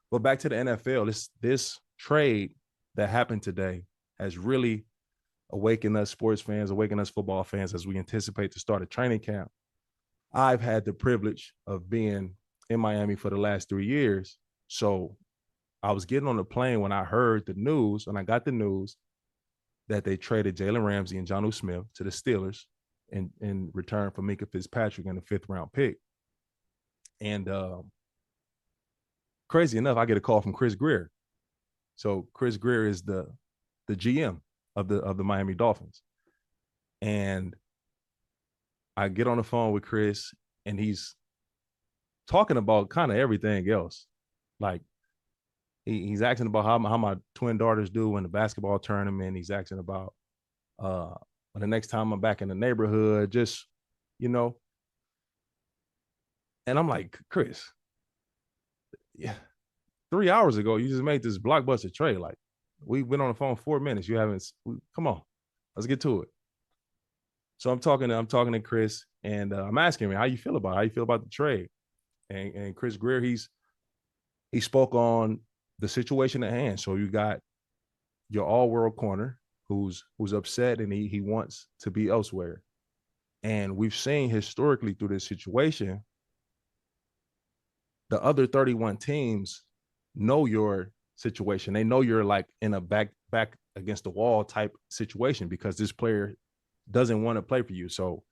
But back to the NFL, this trade that happened today has really awakened us sports fans, awakened us football fans as we anticipate to start a training camp. I've had the privilege of being in Miami for the last 3 years. So I was getting on the plane when I heard the news, and I got the news that they traded Jalen Ramsey and Jonnu Smith to the Steelers in return for Minkah Fitzpatrick and a 5th-round pick. And crazy enough, I get a call from Chris Grier. So Chris Grier is the GM of the Miami Dolphins. And I get on the phone with Chris, and he's talking about kind of everything else. Like he's asking about how my twin daughters do in the basketball tournament. He's asking about the next time I'm back in the neighborhood, just, you know. And I'm like, Chris, yeah, 3 hours ago, you just made this blockbuster trade. Like, we've been on the phone 4 minutes. You haven't. Come on, let's get to it. So I'm talking to Chris, and I'm asking him how you feel about the trade. And Chris Grier, he spoke on the situation at hand. So you got your all-world corner who's upset and he wants to be elsewhere. And we've seen historically through this situation, the other 31 teams know your situation. They know you're like in a back against the wall type situation because this player doesn't want to play for you. So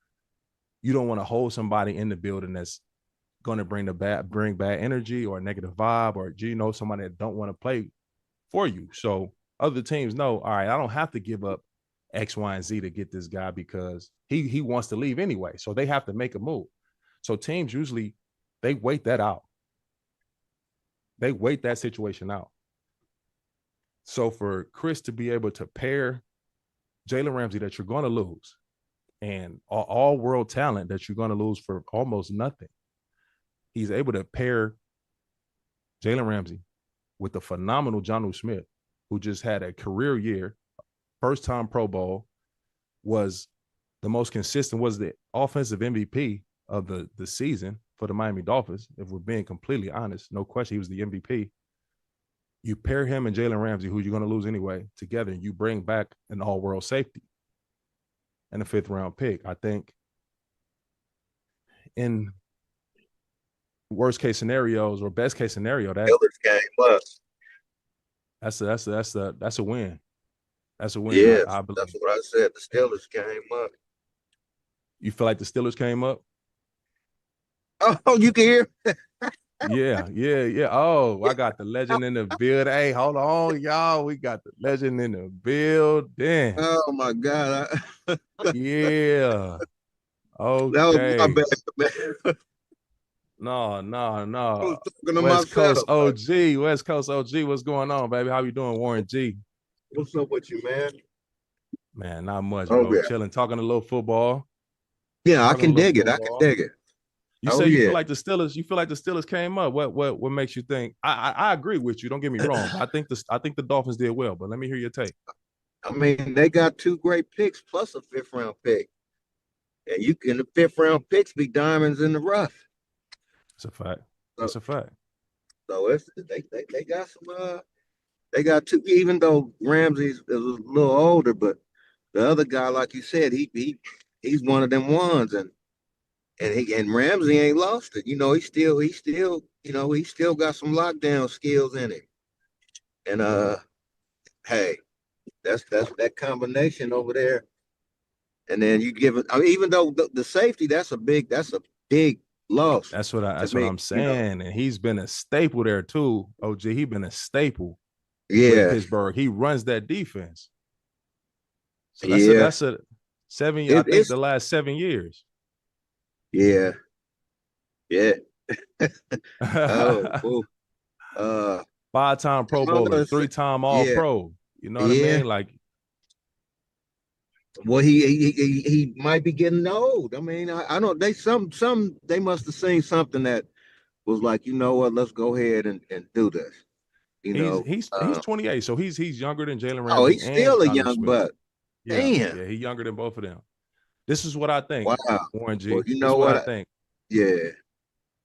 you don't want to hold somebody in the building that's going to bring bad energy or a negative vibe, or, you know, somebody that don't want to play for you. So other teams know, all right, I don't have to give up X, Y, and Z to get this guy because he wants to leave anyway. So they have to make a move. So teams usually, they wait that out. They wait that situation out. So for Chris to be able to pair Jalen Ramsey that you're going to lose and all world talent that you're going to lose for almost nothing, he's able to pair Jalen Ramsey with the phenomenal Jonnu Smith, who just had a career year, first-time Pro Bowl, was the most consistent, was the offensive MVP of the season for the Miami Dolphins. If we're being completely honest, no question, he was the MVP. You pair him and Jalen Ramsey, who you're going to lose anyway, together, and you bring back an all-world safety and a 5th-round pick. I think in worst case scenarios or best case scenario, that's a win. That's a win. Yeah, I believe. that's what I said. The Steelers came up. You feel like the Steelers came up? Oh, you can hear? Yeah, yeah, yeah. Oh, I got the legend in the building. Hey, hold on, y'all. We got the legend in the building. Oh my God. Yeah. That was my Okay. bad, man. No, no, I was no. talking to West Coast myself. OG. West Coast OG. What's going on, baby? How you doing, Warren G? What's up with you, man? Man, not much, Oh bro. yeah. Chilling, talking a little football. Yeah, I Talking a can little dig it. I can football. dig it. You Oh say you yeah. feel like the Steelers. You feel like the Steelers came up. What makes you think? I agree with you. Don't get me wrong. But I think the Dolphins did well. But let me hear your take. I mean, they got 2 great picks plus a 5th round pick. And you can the 5th round picks be diamonds in the rough. It's a fact. So, It's a fact. so it's they got some they got two, even though Ramsey's is a little older, but the other guy, like you said, he's one of them ones, and Ramsey ain't lost it. He still got some lockdown skills in him. And hey, that's that combination over there. And then you give it. I mean, even though the safety, that's a big loss to That's what me. I'm saying. And he's been a staple there too. OG, he been a staple with Yeah, Pittsburgh. He runs that defense. So yeah. that's a 7 year, I It, think it's the last 7 years. yeah, yeah. Oh, ooh, uh, 5-time Pro I don't know. Bowler, 3-time All Yeah, Pro. You know what I yeah. mean? Like Well, he might be getting old. I mean, I don't. They must have seen something that was like, you know what? Let's go ahead and do this. You he's know. he's he's 28, so he's younger than Jalen Oh, Ramsey he's and still a John young Smith. buck. Yeah, Damn. yeah, he's younger than both of them. This is what I think, Wow. Warren Well, G. you This is know what I what? think. Yeah.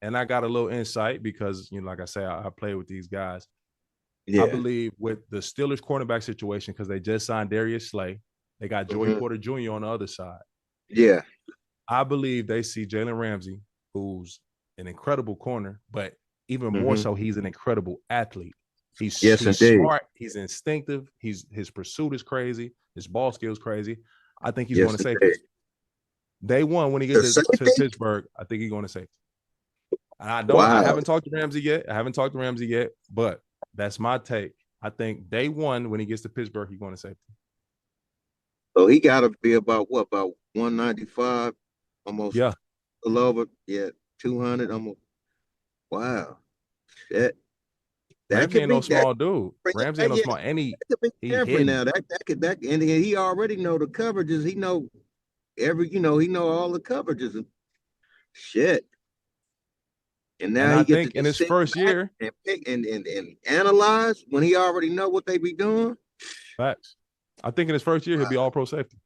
And I got a little insight because, like I say, I play with these guys. I Yeah. believe with the Steelers cornerback situation, because they just signed Darius Slay, they got Joey Mhm. Porter Jr. on the other side. Yeah. I believe they see Jalen Ramsey, who's an incredible corner, but even more Mhm. so, he's an incredible athlete. Yes, He's indeed. smart, he's instinctive, his pursuit is crazy, his ball skills crazy. I think he's going Yes, to safety. indeed. Day one, when he The gets to safety? Pittsburgh, I think he's going to safety. I Wow. haven't talked to Ramsey yet, but that's my take. I think day one, when he gets to Pittsburgh, he's going to safety. So he got to be about 195, almost Yeah. a little over, yeah, 200, almost. Wow. Shit. That Ramsey could ain't no be that. small dude. Ramsey ain't no Yeah, small, and that could be he different now. hitting. And he already know the coverages. He know all the coverages and shit. And And now I he get to think in just his sit first back year, and pick and analyze when he already know what they be doing. facts. I think in his first year, he'll Wow. be all pro safety.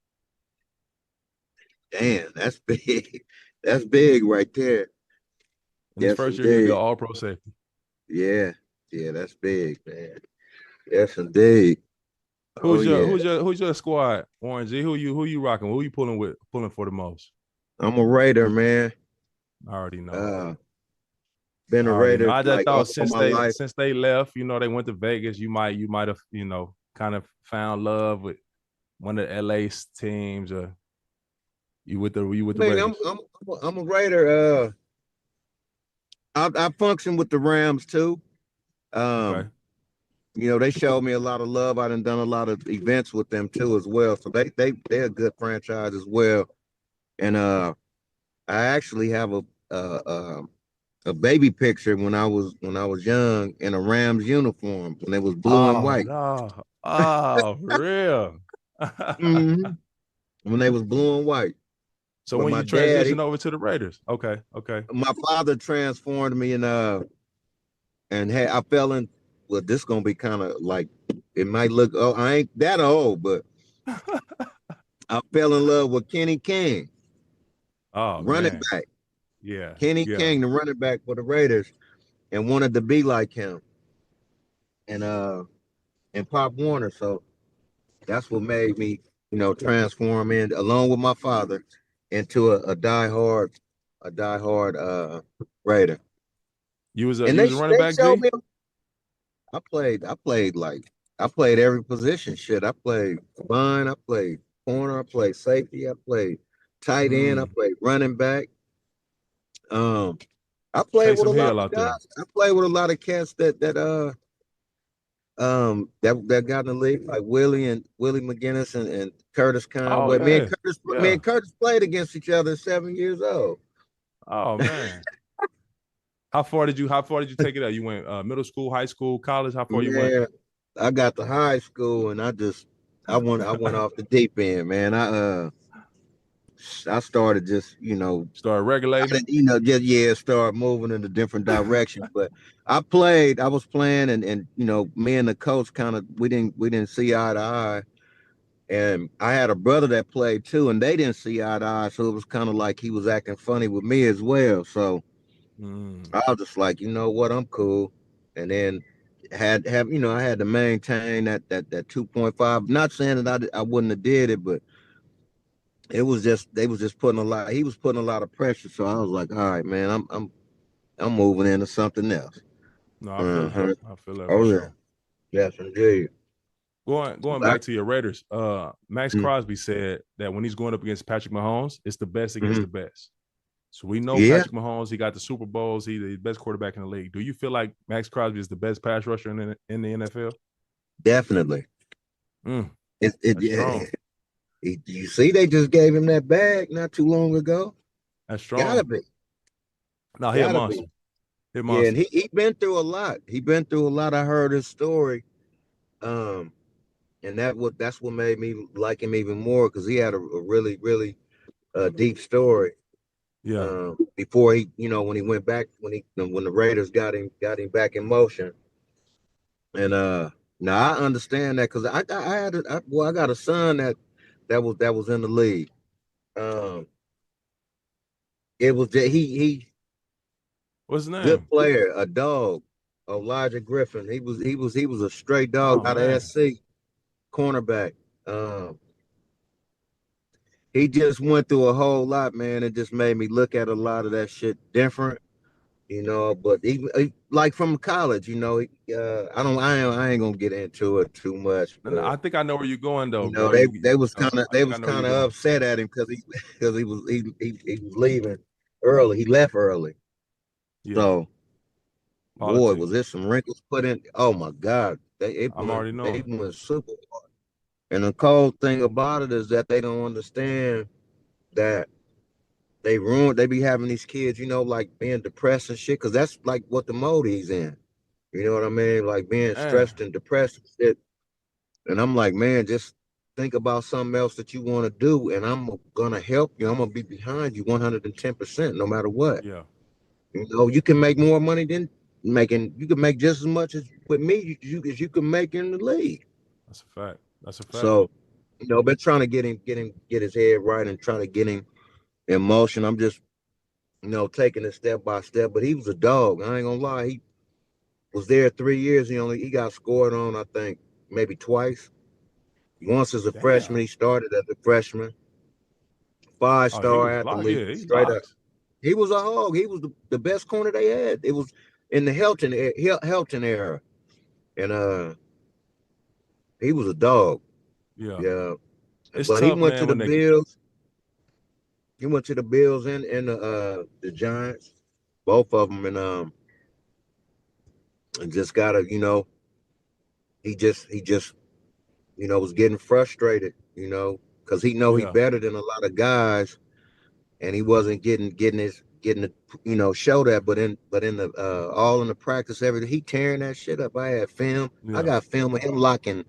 Damn, that's big. That's big right there. In his Yes, first year, he'll be indeed. all pro safety. Yeah. Yeah, that's big, man. Yes, indeed. Oh yeah. Who's your squad, Warren G? Who you rocking? Who you pulling for the most? I'm a Raider, man. I already know. Been I a already know. Raider I just like all thought since my they life. since they left, they went to Vegas. You might have kind of found love with one of the LA teams, or you with the I mean, Raiders. I'm a Raider. I function with the Rams too. Okay. Um, they showed me a lot of love. I done a lot of events with them too as well. So they're a good franchise as well. And I actually have a baby picture when I was young in a Rams uniform when it was blue and Oh white. no! Oh, for real. Mhm. When they was blue and white. So But when my you dad, transition over to the Raiders, okay. my father transformed me and hey, I fell in. Well, this gonna be kind of like it might look. Oh, I ain't that old, but I fell in love with Kenny King, Oh running man, back. yeah, Kenny yeah. King, the running back for the Raiders, and wanted to be like him, and Pop Warner. So that's what made me, transform in along with my father into a diehard Raider. And You they was a running they back, showed G. me I played every position. Shit, I played line, I played corner, I played safety, I played tight end, I Mm. played running back. Um, I played with a Taysom lot Hill of out there. guys. I played with a lot of cats that got in the league, like Willie McGinnis and Curtis Oh Conway. yeah, Me yeah. and Curtis played against each other at 7 years old. Oh man. How far did you take it out? You went middle school, high school, college? How far you went? Yeah, I got to high school and I went off the deep end, man. I started just, Started regulating? start moving in a different direction. But I was playing and me and the coach kind of we didn't see eye to eye. And I had a brother that played too, and they didn't see eye to eye. So it was kind of like he was acting funny with me as well. So I was just like, you know what, I'm cool. And then I had to maintain that 2.5. Not saying that I wouldn't have did it, but they was just putting a lot. He was putting a lot of pressure. So I was like, all right, man, I'm moving into something else. No, I feel Uh-huh. that. I feel that for Oh yeah, sure. yes indeed. Going back to your Raiders, Maxx Crosby said that when he's going up against Patrick Mahomes, it's the best against the best. So we know Yeah, Patrick Mahomes, he got the Super Bowls, he's the best quarterback in the league. Do you feel like Maxx Crosby is the best pass rusher in the NFL? definitely. That's strong. You see, they just gave him that bag not too long ago. That's Gotta strong. be, No, he a gotta monster. be. He a Yeah, and monster. he been through a lot. He been through a lot. I heard his story. Um, and that's what made me like him even more because he had a really, really deep story. Yeah. Before when he went back, when the Raiders got him back in motion. And now I understand that because I got a son that was in the league. Um, it was that he What's his good name? player, a dog, Elijah Griffin. He was a straight dog Oh out of man. SC, cornerback. Um, he just went through a whole lot, man. It just made me look at a lot of that shit different, But like from college, I ain't gonna get into it too much, No, but I think I know where you're going though, bro. they was I think I know where you're kind of going. upset at him because he was leaving early. He left early, Yeah. so boy, was Politics. there some wrinkles put in. Oh my God, I'm already they knowing. went super hard. And the cold thing about it is that they don't understand that they be having these kids, like being depressed and shit, because that's like what the mode he's in. You know what I mean? Like being Man. stressed and depressed and shit. And I'm like, man, just think about something else that you want to do, and I'm gonna help you. I'm gonna be behind you 110%, no matter what. Yeah. You can make more money than you can make just as much as with me as you can make in the league. That's a fact. That's a fact. So, been trying to get his head right and trying to get him in motion. I'm just, taking it step by step. But he was a dog. I ain't gonna lie. He was there 3 years. He got scored on, I think, maybe twice. Once as a freshman, Damn. he started as a freshman. Oh, he Five-star was locked. athlete, Yeah, he's straight up. locked. He was a hog. He was the best corner they had. It was in the Helton era, and he was a dog. Yeah. Yeah, It's but he tough, went man, to the when they Bills. He went to the Bills and the Giants, both of them, and just gotta, he just was getting frustrated, because he yeah. better than a lot of guys, and he wasn't getting the show that, but in the all in the practice everything, he tearing that shit up. I had film. I Yeah. got film of him locking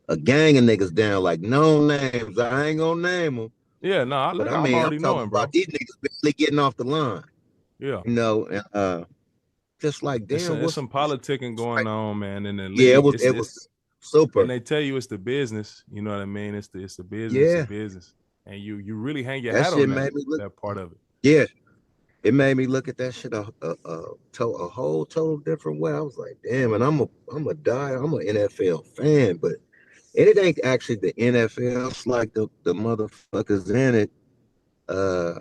a gang of niggas down like no names. I ain't gonna name them, Yeah, no, but I I'm mean I'm already talking knowing, about bro. these niggas barely getting off the line, Yeah. and just like damn, It's what's some politicking going like, on, man, in the yeah, league. it was And super. they tell you it's the business. You know what I mean? It's the business. It's the Yeah, business. And you really hang your that hat shit on that made me look. that part of it. Yeah, it made me look at that shit a whole total different way. I was like, damn, and I'm an NFL fan, but it ain't actually the NFL. It's like the motherfuckers in it. Uh,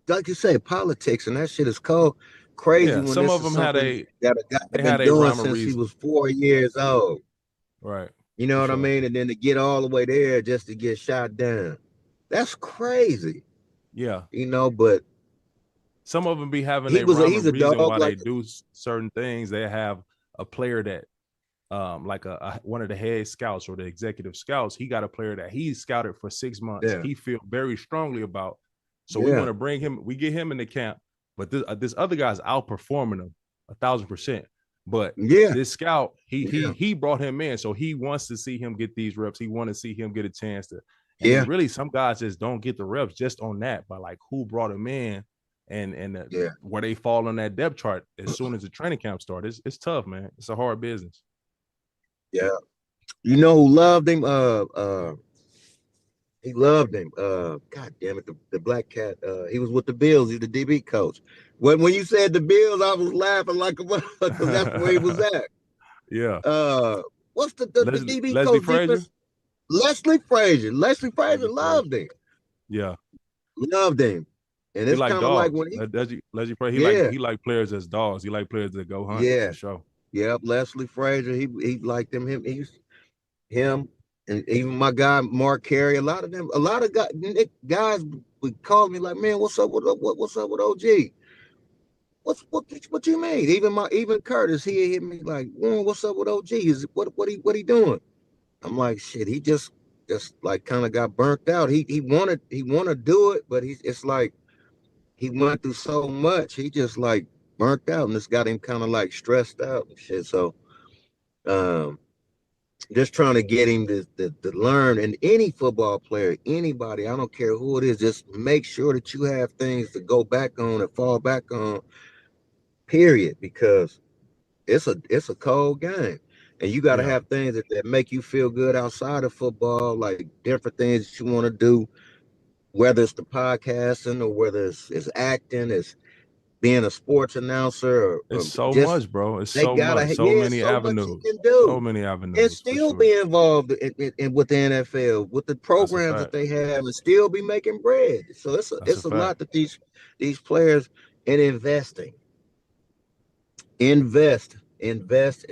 like you say, politics and that shit is cold, crazy Yeah, when some this of is them had something a that a guy they been had a doing rhyme or since he reason. was 4 years old. Right. You know For what I sure. mean? And then to get all the way there just to get shot down, that's crazy. Yeah. But some of them be having He a was rhyme he's and a reason dog why like they do certain things. They have a player that like one of the head scouts or the executive scouts, he got a player that he scouted for 6 months. Yeah. He feel very strongly about. So we Yeah. want to bring him, we get him in the camp, but this other guy's outperforming him 1,000%. But Yeah. this scout, Yeah. he brought him in, so he wants to see him get these reps. He want to see him get a chance to. And Yeah. then really, some guys just don't get the reps just on that, by like who brought him in and Yeah. where they fall on that depth chart as soon as the training camp starts. It's tough, man. It's a hard business. Yeah. You know who loved him? He loved him. God damn it, the black cat. He was with the Bills. He's the DB coach. When you said the Bills, I was laughing like a motherfucker because that's where he was at. Yeah. What's the DB Leslie coach? Frazier? Leslie Frazier. Leslie Frazier Leslie loved him. Yeah. Loved him. And He it's like kind of like dogs. when Leslie Frazier, he like players as dogs. He like players that go hunt yeah. for sure. Yep, Leslie Frazier. He liked him. Him, and even my guy Mark Carey. A lot of guys would call me like, man, what's up with OG? What you mean? Even Curtis, he hit me like, what's up with OG? What he doing? I'm like, shit, he just like kind of got burnt out. He wanted to do it, but it's like he went through so much, he just like burnt out, and it's got him kind of like stressed out and shit. So just trying to get him to learn. And any football player, anybody, I don't care who it is, just make sure that you have things to go back on and fall back on, period, because it's a cold game. And you got to have things that make you feel good outside of football, like different things that you want to do, whether it's the podcasting or whether it's acting, it's being a sports announcer, or It's so just much, bro. It's they so gotta, much. So yeah, many so much avenues. you can do. So many avenues. And still sure. be involved in with the NFL, with the programs that they have, and still be making bread. So it's a lot that these players, and investing. Invest. That's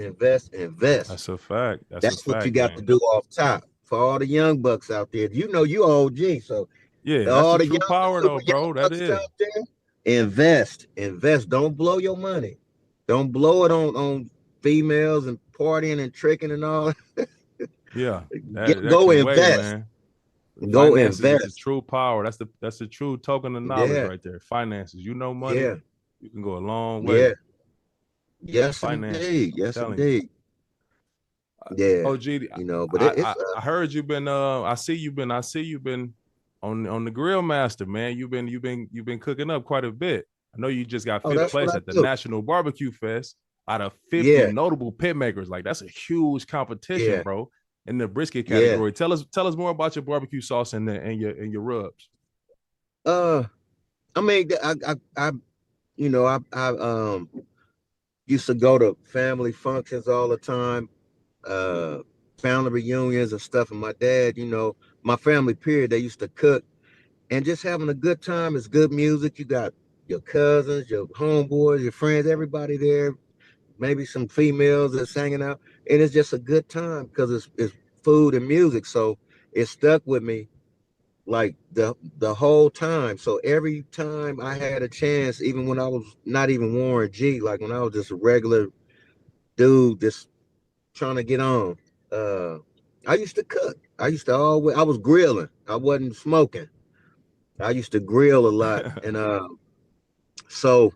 a fact. That's what you got to do off top. For all the young bucks out there, you OG. So yeah, that's all the the true power though, bro. That bucks is. out there, invest. Don't blow your money. Don't blow it on females and partying and tricking and all. Yeah, Go can invest. wait, man. Go Finances invest. is the true power. That's the true token of knowledge right there. Finances. You know money, you can go a long way. Yeah. Yes, indeed. Yes, indeed. Yeah. OG, but I heard you've been I see you've been on the Grillmaster, man. You've been cooking up quite a bit. I know you just got fifth place at the National Barbecue Fest out of 50 notable pit makers. Like, that's a huge competition, bro, in the brisket category. Tell us more about your barbecue sauce and your rubs. I mean, I used to go to family functions all the time, family reunions and stuff. And my dad, my family period, they used to cook, and just having a good time. It's good music. You got your cousins, your homeboys, your friends, everybody there. Maybe some females that's hanging out, and it's just a good time because it's food and music. So it stuck with me like the whole time. So every time I had a chance, even when I was not even Warren G, like when I was just a regular dude just trying to get on, I used to cook. I was grilling. I wasn't smoking. I used to grill a lot. And so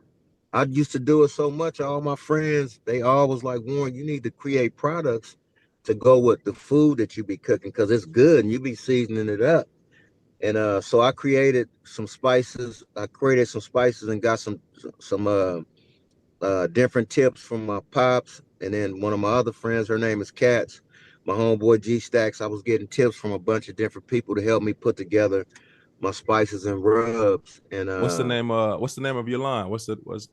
I used to do it so much. All my friends, they always like, Warren, you need to create products to go with the food that you be cooking, because it's good and you be seasoning it up. And so I created some spices. And got some different tips from my pops. And then one of my other friends, her name is Katz, my homeboy G Stacks. I was getting tips from a bunch of different people to help me put together my spices and rubs. And what's the name of your line?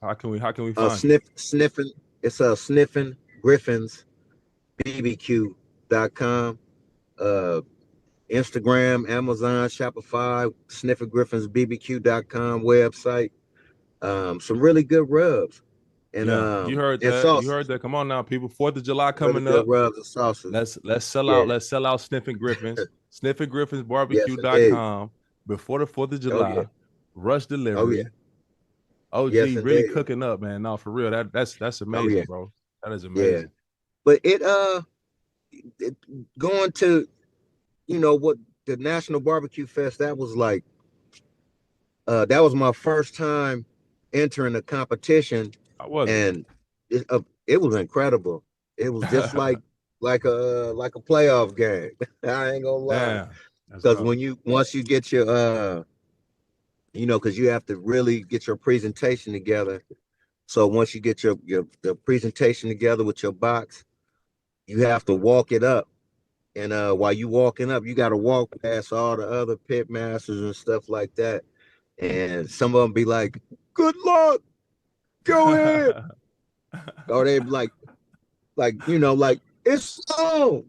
How can we find Sniffing? It's Sniffing Griffins BBQ.com. Instagram, Amazon, Shopify, SniffingGriffinsBBQ.com website. Some really good rubs. And you heard that. Sauces. You heard that. Come on now, people. 4th of July coming up. Rubs and sauces. Let's sell out. Let's sell out Sniffing Griffins. SniffingGriffinsBarbecue.com before the 4th of July. Rush delivery. Yes, OG really indeed. cooking up, man. No, for real. That's Oh amazing, yeah, bro. That is yeah. amazing. But going to what the National Barbecue Fest, that was like that was my first time entering a competition, How was it? and it was incredible. It was just like a playoff game. I ain't gonna lie, Damn. Let's because go. once you get your because you have to really get your presentation together. So once you get your the presentation together with your box, you have to walk it up. And while you walking up, you got to walk past all the other pit masters and stuff like that. And some of them be like, "Good luck, go ahead," or they be like it's on,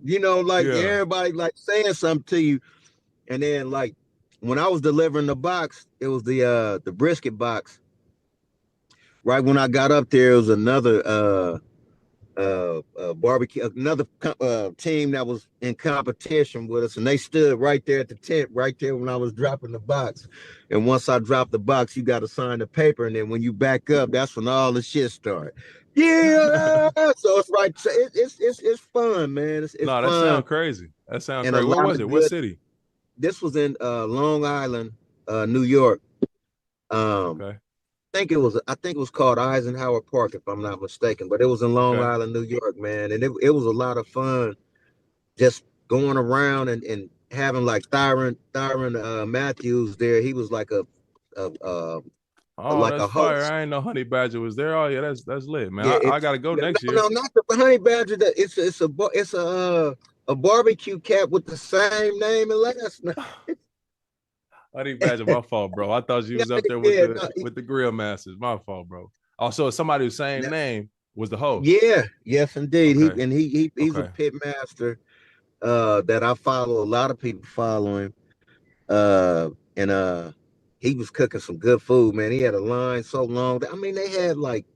like Yeah. everybody like saying something to you. And then like when I was delivering the box, it was the brisket box. Right when I got up there, it was another barbecue, another team that was in competition with us, and they stood right there at the tent, right there when I was dropping the box. And once I dropped the box, you got to sign the paper, and then when you back up, that's when all the shit started. Yeah, so it's right. So it's fun, man. It's No, that fun, sounds crazy. That sounds and a crazy. Where lot was of it? What good. city? This was in Long Island, New York. Okay. I think it was called Eisenhower Park, if I'm not mistaken, but it was in Long Okay. Island, New York, man. And it was a lot of fun just going around and having like Tyron Matthews there. He was like a Oh, like that's a fire. host. I ain't know Honey Badger was there. Oh yeah, that's lit, man. Yeah, I gotta go no, next year. no, not the honey badger. It's a barbecue cat with the same name and last name. Honey Badger, my fault, bro. I thought you was up there with Yeah, the no, with the grill masters. My fault, bro. Also, somebody with the same name was the host. yeah, yes, indeed. Okay. He's a Okay. pit master that I follow. A lot of people follow him. And he was cooking some good food, man. He had a line so long. I mean, they had like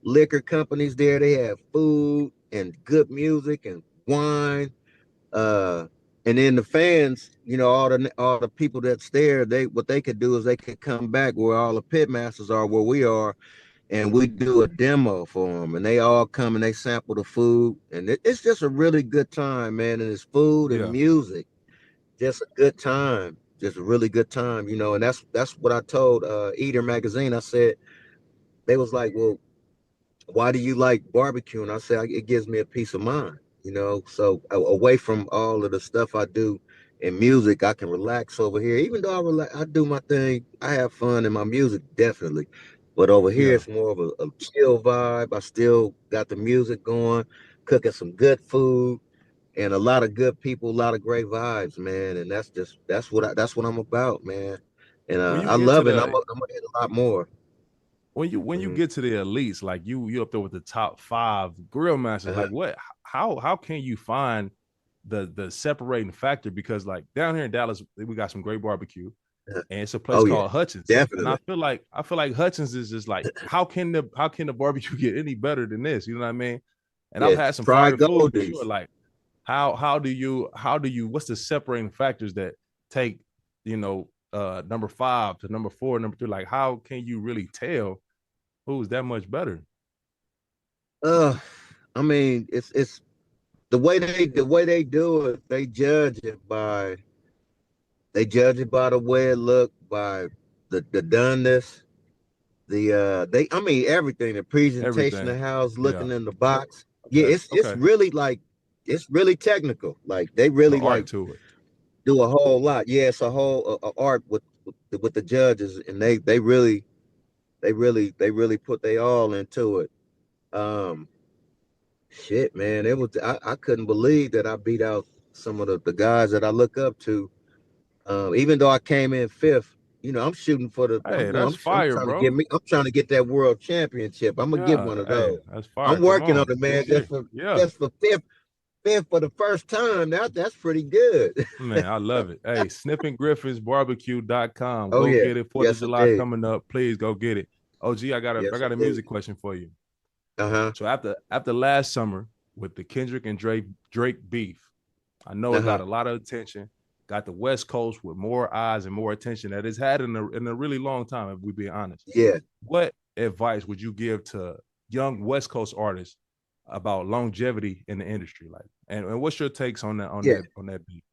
liquor companies there. They had food and good music and wine. Uh, and then the fans, all the people that's there, what they could do is they could come back where all the pit masters are, where we are, and we do a demo for them, and they all come and they sample the food, and it's just a really good time, man. And it's food and Yeah. music, just a good time, just a really good time, and that's what I told Eater magazine. I said, they was like, well, why do you like barbecue? And I said, it gives me a peace of mind, so away from all of the stuff I do in music, I can relax over here. Even though I do my thing, I have fun in my music, definitely, but over here Yeah. it's more of a chill vibe. I still got the music going, cooking some good food, and a lot of good people, a lot of great vibes, man. And that's what I'm about, man. And When you I get to love it. I'm the gonna hit a lot more. when you Mhm. get to the elites, like you up there with the top 5 grill masters, Uh-huh. like what how can you find the separating factor? Because like down here in Dallas, we got some great barbecue. Uh-huh. And it's a place Oh yeah, called Hutchins. And I definitely. feel like Hutchins is just like, how can the barbecue get any better than this? You know what I mean? And I've Yeah, had some try fire food for sure. Goldies. Like how do you what's the separating factors that take, number 5 to number 4, number 3? Like how can you really tell who's that much better? Uh, I mean, it's the way they do it. They judge it by the way it look, by the doneness, I mean everything, the presentation of Everything. how it's Yeah. looking in the box. Yeah, Okay. it's Okay. really like it's really technical. Like they It's an really art like to it. do a whole lot. Yeah, it's a whole art with the judges, and they really put they all into it. Um, Shit, man, I couldn't believe that I beat out some of the guys that I look up to. Even though I came in fifth, I'm shooting for the. I'm Hey, going. that's I'm fire, trying to get bro. me. I'm trying to get that world championship. I'm gonna get Yeah. one of Hey, those. that's fire. I'm Come working on on. it, man. This Just year. for Yeah. just for fifth for the first time. That's pretty good. Man, I love it. Hey, sniffinggriffinsbarbecue.com. Oh Go yeah, get it. 4th of yes July indeed, coming up. Please go get it. OG, I got a I yes got a indeed. music question for you. Uh So after last summer with the Kendrick and Drake beef, I know huh. it got a lot of attention. Got the West Coast with more eyes and more attention that it's had in a really long time, if we be honest. Yeah. What advice would you give to young West Coast artists about longevity in the industry? Like, and what's your takes on that on that beat?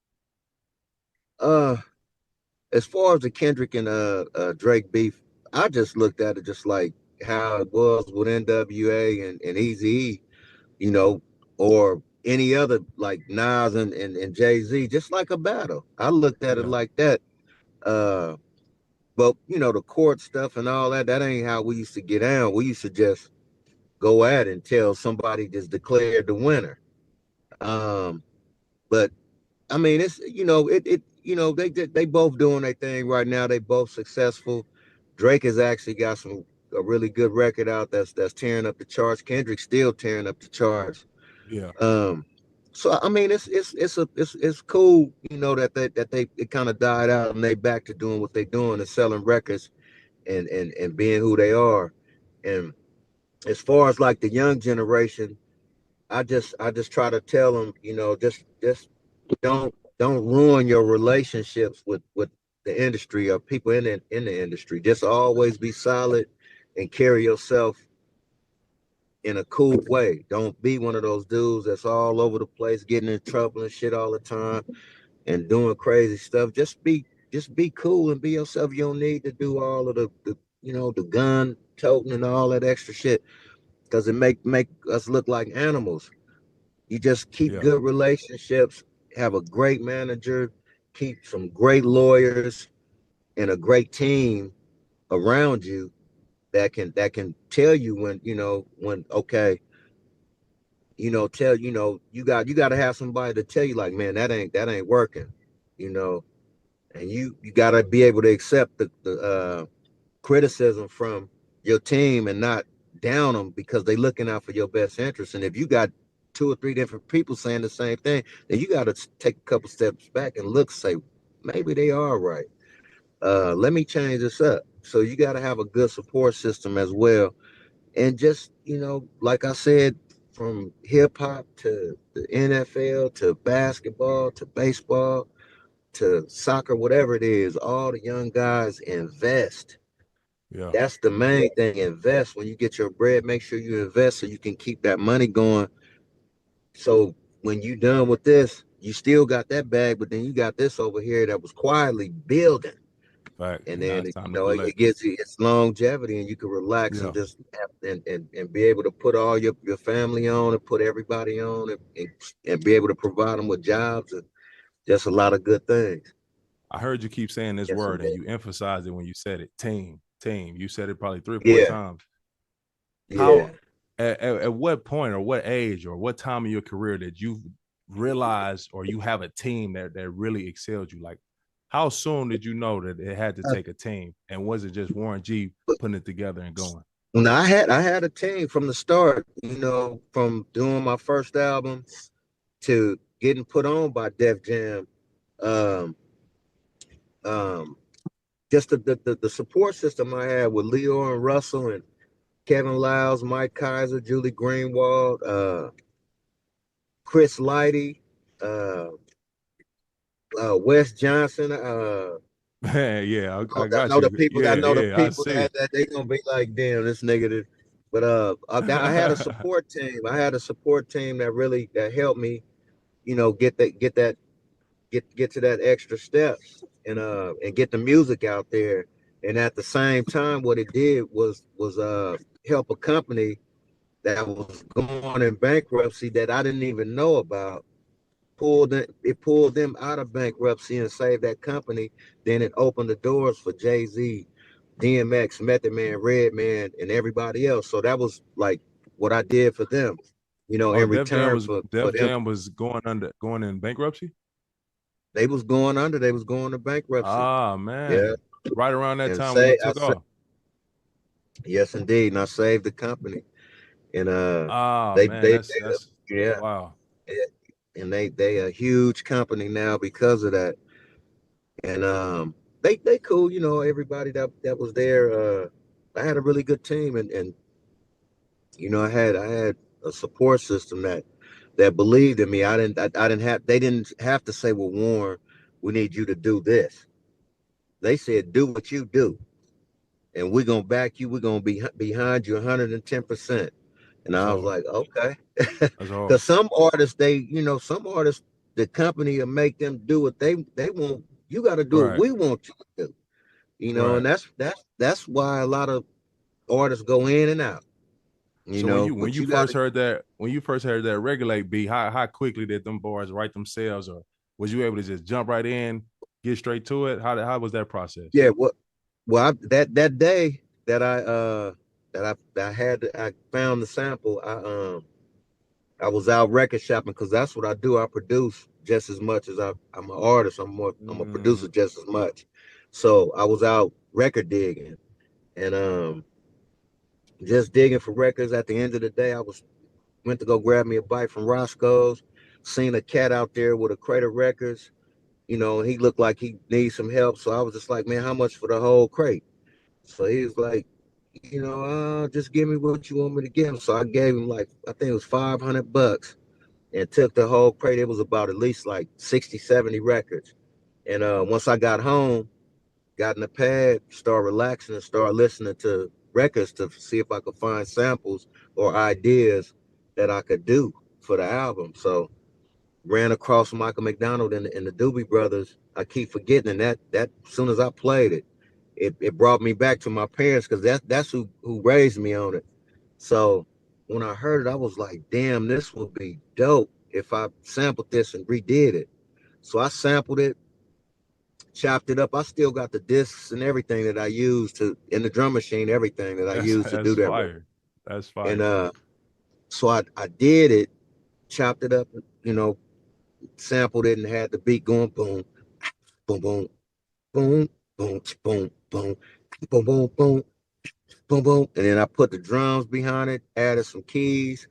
As far as the Kendrick and Drake beef, I just looked at it just like how it was with NWA and Eazy-E, you know, or any other like Nas and Jay-Z, just like a battle. I looked at it Yeah. like that. Uh, but you know, the court stuff and all that, that ain't how we used to get down. We used to just go at it until somebody just declared the winner. Um, but I mean, it's they both doing their thing right now. They both successful. Drake has actually got a really good record out that's tearing up the charts. Kendrick's still tearing up the charts. Yeah. So I mean, it's cool, you know, that they it kind of died out and they back to doing what they're doing and selling records and being who they are. And as far as like the young generation, I just try to tell them, you know, just don't ruin your relationships with the industry or people in the industry. Just always be solid and carry yourself in a cool way. Don't be one of those dudes that's all over the place, getting in trouble and shit all the time and doing crazy stuff. Just be cool and be yourself. You don't need to do all of the you know, the gun toting and all that extra shit because it make us look like animals. You just keep Yeah. good relationships, have a great manager, keep some great lawyers and a great team around you that can tell you when, you know, when okay, you know, tell you got to have somebody to tell you like, man, that ain't working, you know, and you got to be able to accept the criticism from your team and not down them because they looking out for your best interest. And if you got two or three different people saying the same thing, then you got to take a couple steps back and look, say, maybe they are right. Let me change this up. So you got to have a good support system as well. And just, you know, like I said, from hip hop to the NFL to basketball to baseball to soccer, whatever it is, all the young guys invest. Yeah. That's the main thing. Invest. When you get your bread, make sure you invest so you can keep that money going. So when you done with this, you still got that bag, but then you got this over here that was quietly building. Fact. And And now then it's time you to know it collect. gives you its longevity, and you can relax and Yeah. just and be able to put all your family on and put everybody on and be able to provide them with jobs and just a lot of good things. I heard you keep saying this Yes, word and indeed. you emphasized it when you said it. Team. Team. You said it probably 3 or 4 Yeah, times. yeah. How at what point or what age or what time in your career did you realize or you have a team that really excelled you? Like, how soon did you know that it had to take a team? And was it just Warren G putting it together and going? No, I had a team from the start. You know, from doing my first album to getting put on by Def Jam. Um, um, just the support system I had with Leo and Russell and Kevin Lyles, Mike Kaiser, Julie Greenwald, Chris Lighty, uh, Wes Johnson. Yeah, I I got know the you. people. I Yeah, know the yeah, I people see. that they gonna be like, damn, this nigga. But I had a support team. I had a support team that really that helped me, you know, get to that extra step and get the music out there. And at the same time, what it did was help a company that was going in bankruptcy that I didn't even know about. Pulled them out of bankruptcy and saved that company. Then it opened the doors for Jay-Z, DMX, Method Man, Redman, and everybody else. So that was like what I did for them, you know, Oh, in return for Def them. Jam was going in bankruptcy. They was going under, they was going to bankruptcy. Ah, Yeah. man, right around that And time when say it I took said off. yes indeed. And I saved the company. And Ah, man, they that's yeah. wow. And they a huge company now because of that. And they cool, you know, everybody that was there. I had a really good team and you know, I had a support system that believed in me. I didn't have they didn't have to say, well, Warren, we need you to do this. They said, do what you do. and we're gonna back you. We're gonna be behind you 110%. And That's I was hard. like, okay. That's hard. Because some artists, some artists, the company will make them do what they want. You got to do what Right. we want you to do. Right. And that's why a lot of artists go in and out. So when But you you got first to. heard that regulate beat, how quickly did them bars write themselves, or was you able to just jump right in, get straight to it? How was that process? Yeah, that day that I found the sample. I was out record shopping because that's what I do. I produce just as much as I'm an artist. I'm a producer just as much. So I was out record digging and just digging for records. At the end of the day, went to go grab me a bite from Roscoe's. Seen a cat out there with a crate of records, and he looked like he needs some help. So I was just like, man, how much for the whole crate? So he was like, just give me what you want me to give him. So I gave him like, I think it was $500 and took the whole crate. It was about at least like 60, 70 records. And once I got home, got in the pad, started relaxing and started listening to records to see if I could find samples or ideas that I could do for the album. So ran across Michael McDonald and the Doobie Brothers. I keep forgetting, and that as soon as I played it brought me back to my parents because that's who raised me on it. So when I heard it, I was like, damn, this would be dope if I sampled this and redid it. So I sampled it, chopped it up. I still got the discs and everything that I used in the drum machine, everything that I used to do That's that with. fire. That's And fire. so I did it, chopped it up, sampled it and had the beat going boom, boom, boom, boom, boom, boom, boom, boom, boom, boom, boom, boom. And then I put the drums behind it, added some keys,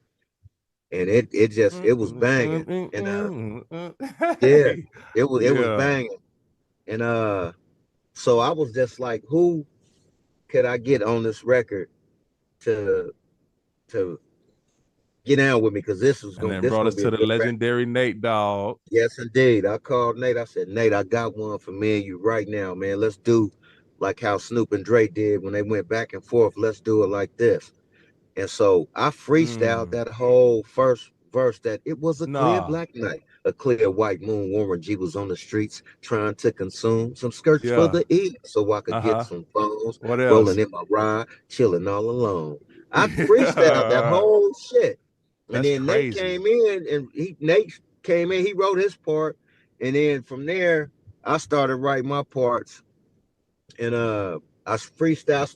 and it was banging. And yeah, Hey. it was Yeah. banging. And so I was just like, who could I get on this record to to get down with me? Because And then this brought gonna us be a to the good record. legendary Nate Dogg. Yes, indeed. I called Nate. I said, Nate, I got one for me and you right now, man. Let's do like how Snoop and Dre did when they went back and forth. Let's do it like this. And so I freestyled that whole first verse that it was a clear Nah. black night, a clear white moon. Warren G was on the streets trying to consume some skirts for Yeah. the E so I could get Uh-huh. some phones, What rolling else? in my ride, chilling all alone. I freestyled that Yeah. whole shit. And That's then crazy. Nate came in, he wrote his part. And then from there, I started writing my parts. And I freestyled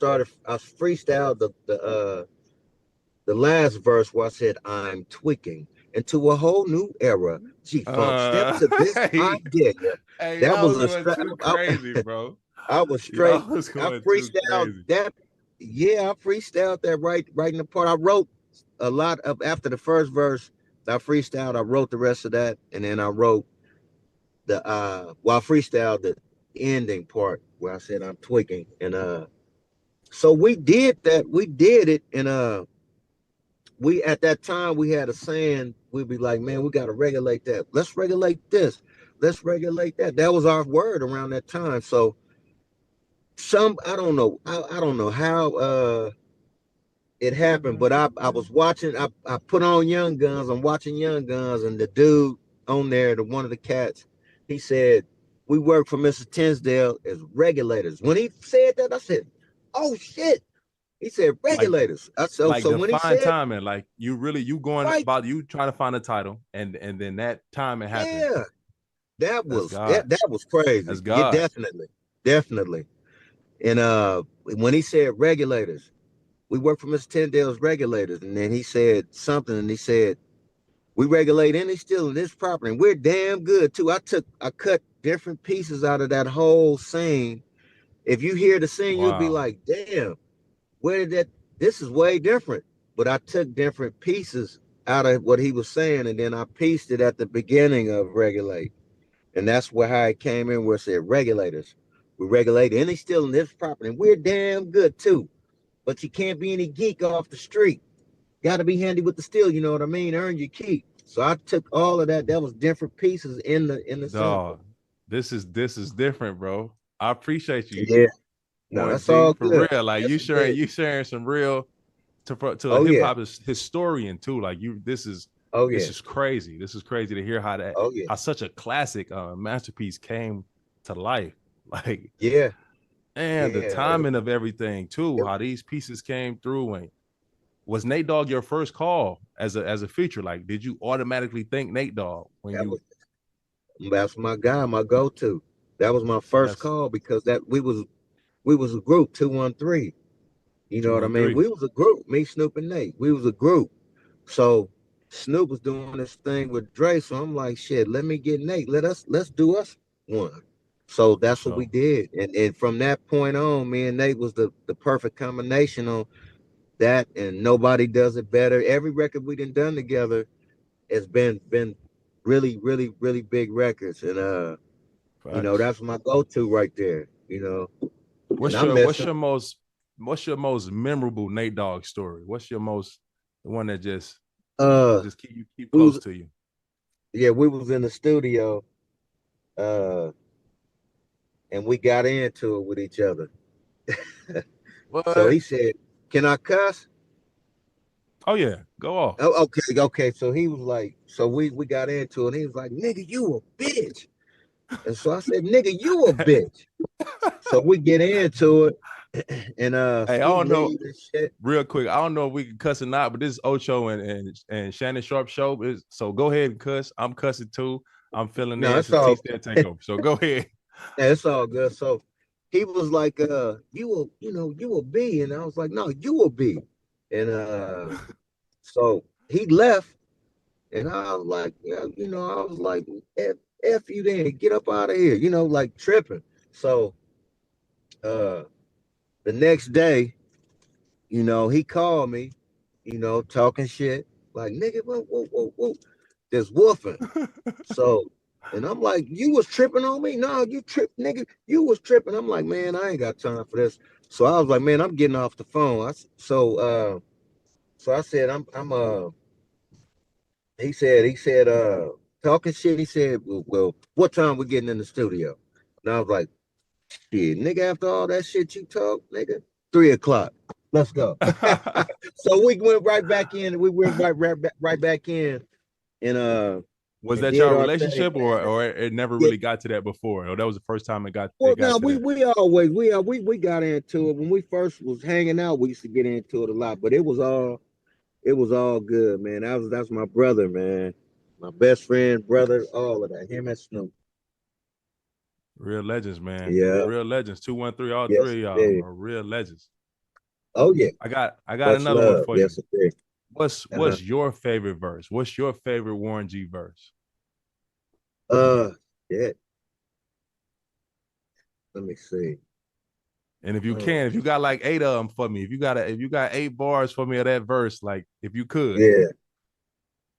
the last verse where I said, I'm tweaking into a whole new era. G-Funk, step to this Hey, idea. hey, That y'all was was going too crazy, bro. I was straight. Y'all was I going too freestyled crazy. that. Yeah, I freestyled that right in the part. I wrote a lot of after the first verse. I freestyled. I wrote the rest of that, and then I wrote I freestyled the ending part where I said I'm tweaking, and so we did that. We did it, and we at that time we had a saying. We'd be like, man, we got to regulate that. Let's regulate this. Let's regulate that. That was our word around that time. So I don't know. I don't know how it happened, but I was watching. I put on Young Guns. I'm watching Young Guns, and the dude on there, one of the cats, he said, "We work for Mr. Tinsdale as regulators." When he said that, I said, "Oh shit." He said Like, regulators. I said, like so when he define said timing. Like you going right, about you trying to find a title, and then that timing happened. yeah, that That's was God. that was crazy. That's Yeah, God. definitely. And when he said regulators, we work for Mr. Tyndale's regulators. And then he said something, and he said, we regulate any stealing this property, and we're damn good too. I cut different pieces out of that whole scene. If you hear the scene, you'll be Wow. like, damn, where did that? This is way different. But I took different pieces out of what he was saying, and then I pieced it at the beginning of regulate. And that's where how it came in, where it said regulators. We regulate any stealing this property, and we're damn good too. But you can't be any geek off the street. Got to be handy with the steel, you know what I mean? Earn your keep. So I took all of that. That was different pieces in the sample. Dog. This is different, bro. I appreciate you. Yeah. No, Warren that's G, all for good. real. Like Yes, it is. you sharing some real to a Oh hip yeah. hop historian too. Like this Oh yeah. is crazy. This is crazy to hear Oh yeah. how such a classic masterpiece came to life. Like, Yeah. and the Yeah. timing of everything too, how these pieces came through. And was Nate Dogg your first call as a feature? Like, did you automatically think Nate Dogg when That you? was that's my guy, my go-to. That was my So first that's call because that we was a group 213. You know two what I one mean? three. We was a group, me, Snoop, and Nate. We was a group. So Snoop was doing this thing with Dre. So I'm like, shit, let me get Nate. Let's do us one. So For that's what we sure. did. And from that point on, me and Nate was the perfect combination on that, and nobody does it better. Every record we done together has been really, really, really big records. And you know, Facts. that's my go-to right there, you know. And I miss him. What's your most memorable Nate Dogg story? What's your most the one that Uh keep we close was to you? yeah, we was in the studio, uh, and we got into it with each other. So What? he said, "Can I cuss?" Oh yeah, go off. Oh, okay, okay. So he was like, so we got into it, and he was like, "Nigga, you a bitch." And so I said, "Nigga, you a bitch." So we get into it, and Hey, I he don't know. leaves and shit. Real quick, I don't know if we can cuss or not, but this is Ocho and Shannon Sharpe show. So go ahead and cuss. I'm cussing too. I'm filling No, in it's to all teach that takeover. So go ahead. yeah, it's all good. So he was like, you a B. And I was like, no, you a B. And so he left, and I was like, yeah, I was like, F you then, get up out of here, like tripping. So uh the next day, he called me, talking shit, like nigga, whoa, this woofing. So, and I'm like, you was tripping on me? No, you tripped, nigga. You was tripping. I'm like, man, I ain't got time for this. So I was like, man, I'm getting off the phone. So I said, he said, talking shit. He said, well, what time we getting in the studio? And I was like, shit, nigga, after all that shit you talk, nigga, 3 o'clock. Let's go. So we went right back in. We went right back in, and Was and that did y'all our thing, relationship, man. or it never Yeah. really got to that before? Or that was the first time Well, it got no, to we that? we always we got into it when we first was hanging out. We used to get into it a lot, but it was all good, man. That's my brother, man, my best friend, brother, all of that. Him and Snoop. Real legends, man. Yeah, Real legends. 213, all yes, three it of y'all did. are real legends. Oh yeah, I got much another one love. for you. Yes, it did. Uh, What's your favorite verse? What's your favorite Warren G verse? uh, yeah. Let me see. And if you Uh, can, if you got like 8 of them for me, if you got 8 bars for me of that verse, like if you could. yeah,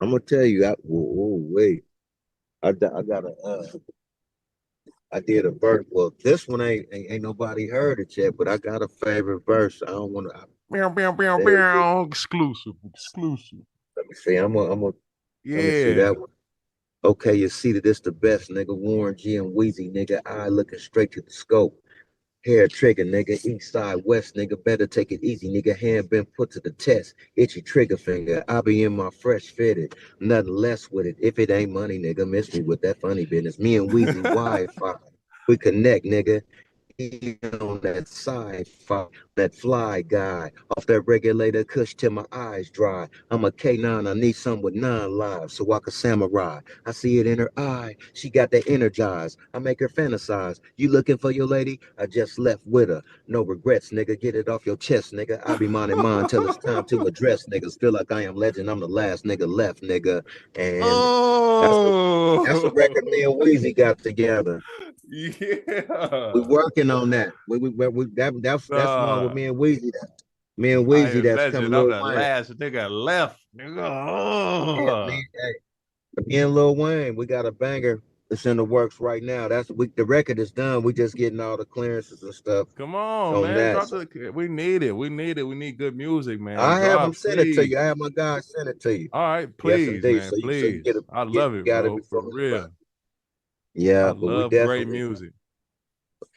I'm gonna tell you. Wait, I got a. I did a verse. Well, this one ain't nobody heard it yet, but I got a favorite verse. I don't want to. Meow, meow, meow, meow. Exclusive, exclusive. Let me see. Let me see Yeah. that one. Okay, you see that it's the best, nigga. Warren G and Wheezy, nigga. Eye looking straight to the scope. Hair trigger, nigga. East side, west, nigga. Better take it easy, nigga. Hand been put to the test. Itchy trigger finger. I be in my fresh fitted. Nothing less with it. If it ain't money, nigga, miss me with that funny business. Me and Wheezy, Wi-Fi. We connect, nigga. On that sci-fi, that fly guy, off that regulator cush till my eyes dry. I'm a K9, I need some with 9 lives, so I can samurai. I see it in her eye, she got that energized. I make her fantasize. You looking for your lady? I just left with her. No regrets, nigga. Get it off your chest, nigga. I be minding mine till it's time to address niggas. Feel like I am legend. I'm the last nigga left, nigga. And that's a record me and Oh, Weezy got together. We yeah. working on that. That's one with Nah, me and Weezy. Me and I Weezy am that's coming. legend. I'm Lil the Wayne. last nigga left. Nigga. Yeah, Oh. me and Lil Wayne, we got a banger. It's in the works right now. The record is done. We just getting all the clearances and stuff Come on, on man. that. Drop So the. We need it. We need it. We need good music, man. I have them Drop, send it to please. you. I have my guys send it to you. All right, Yes, please, indeed. man. So you Please. I get love it, got it bro. For before anybody. real. I Yeah, but we love great definitely. music.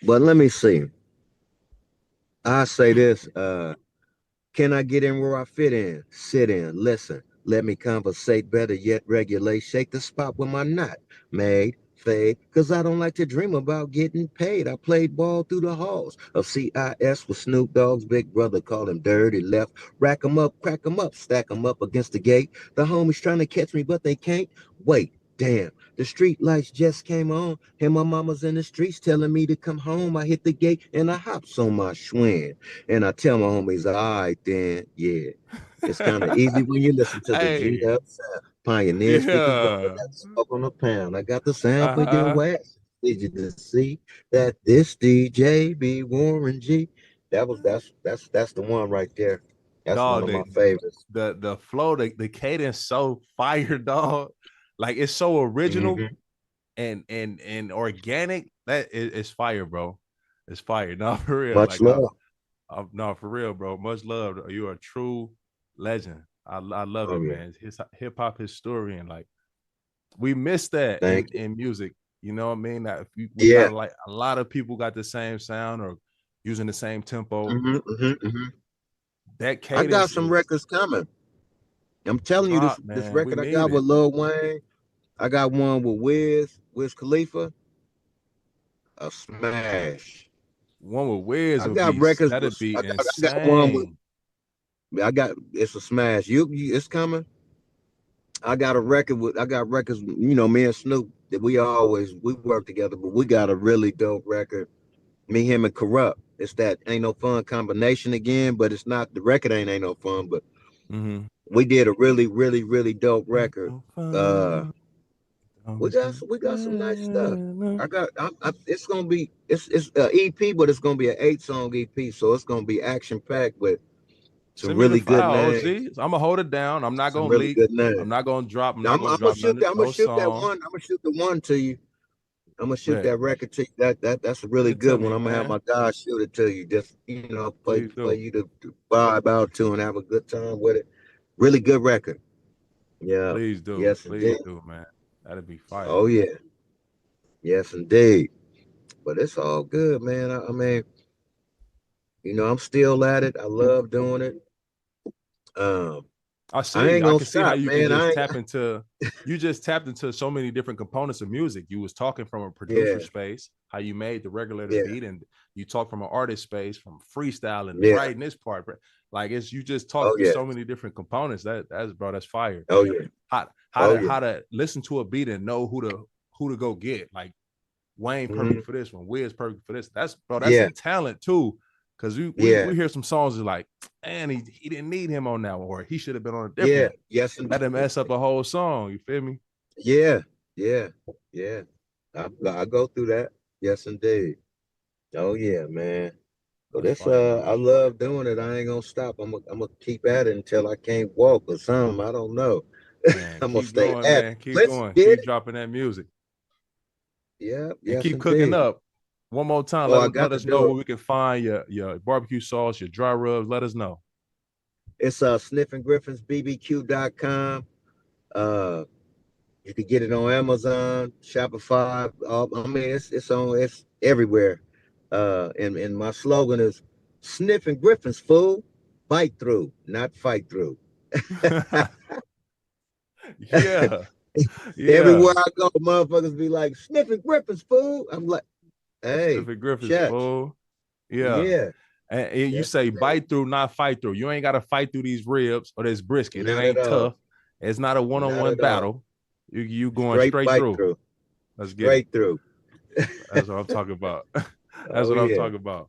But let me see. I say this, can I get in where I fit in? Sit in, listen. Let me conversate, better yet regulate. Shake the spot with my knot. Made, fade, because I don't like to dream about getting paid. I played ball through the halls of CIS with Snoop Dogg's big brother, call him Dirty Left. Rack 'em up, crack 'em up, stack 'em up against the gate. The homies trying to catch me, but they can't. Wait, damn. The street lights just came on, and my mama's in the streets telling me to come home. I hit the gate and I hops on my Schwinn. And I tell my homies, all right, then, yeah. It's kind of easy when you listen to the G Hey, Dub sound. Pioneer speaking rough, I yeah. got the smoke on the pound. I got the sound for your Uh-huh. wax. Did you to see that this DJ be Warren G? That's the one right there. That's one Dog, of my favorites. the flow, the cadence so fire, dog. Like it's so original Hmm. and organic. That is fire, bro. It's fire. No, for real. Much Like love. no, for real, bro. Much love. You're a true legend. I love Oh it, yeah. man. His hip hop historian. Like we missed that Thank you. in music. You know what I mean? That we Yeah. got like a lot of people got the same sound or using the same tempo. Hmm. That I got cadence some is records coming. I'm telling you, drop, this man. We record I need got it. with Lil Wayne. I got one with Wiz Khalifa, a smash. One with Wiz I would got be records with that'd be I got one with insane. it's a smash. It's coming. I got records, me and Snoop that we work together, but we got a really dope record. Me, him, and Corrupt. It's that ain't no fun combination again, but it's not the record ain't no fun, but Mm-hmm. we did a really, really, really dope Ain't record. no Uh fun. we got some nice stuff. It's gonna be it's a EP, but it's gonna be an 8-song EP, so it's gonna be action packed with some Send me the really good file, names. OG. I'm gonna hold it down. I'm not Some gonna really leak. good names. I'm not gonna drop. I'm Now, not gonna drop none of I'm gonna no shoot that song. one. I'm gonna shoot the one to you. I'm gonna shoot Man, that record to you. That's a really send it to good one. me, I'm gonna have man. my guys shoot it to you. Just Please for do. you to vibe out to and have a good time with it. Really good record. Yeah. Please do. Yes, Please indeed. do, man. That'd be fire. Oh yeah. Yes, indeed. But it's all good, man. I mean, I'm still at it. I love doing it. Um, I I see. ain't I gonna can see how stop, you can man. just I ain't. tap into. You just tapped into so many different components of music. You was talking from a producer Yeah, space, how you made the regulator yeah, beat, and you talk from an artist space, from freestyling to yeah. writing this part. Like it's you just talk Oh through yeah. so many different components. That's bro, that's fire. Oh yeah. How Oh to yeah. how to listen to a beat and know who to go get. Like Wayne Hmm. perfect for this one, Wiz perfect for this. That's bro, that's Yeah, a talent too. Cause yeah, we hear some songs that's like, man, he didn't need him on that one, or he should have been on a different yeah. one. Yes, That'd indeed. mess up a whole song. You feel me? Yeah, yeah, yeah. I go through that. Yes, indeed. Oh yeah, man. But That's it's fire, bro. I love doing it. I ain't gonna stop. I'm gonna keep at it until I can't walk or something. I don't know. Man, I'm gonna keep stay going, at it. man. Keep Let's going. get Keep it. dropping that music. Yeah, And yes, keep cooking indeed. up. One more time. Oh, I Let got to us know do where it. we can find your barbecue sauce, your dry rubs. Let us know. It's sniffinggriffinsbbq.com. Uh you can get it on Amazon, Shopify. I mean, it's everywhere. And my slogan is sniffing Griffins, fool. Bite through, not fight through. Yeah. Everywhere Yeah. I go, motherfuckers be like, sniffing Griffins, fool. I'm like, hey, Sniffy Griffiths, shucks. fool. Yeah. Yeah, And you yes, say indeed. bite through, not fight through. You ain't got to fight through these ribs or this brisket. It Not at ain't all. tough. It's not a Not one-on-one at all. battle. You going Straight straight bite through. through. Let's get it. Straight through. That's what I'm talking about. That's Oh, what I'm yeah. talking about.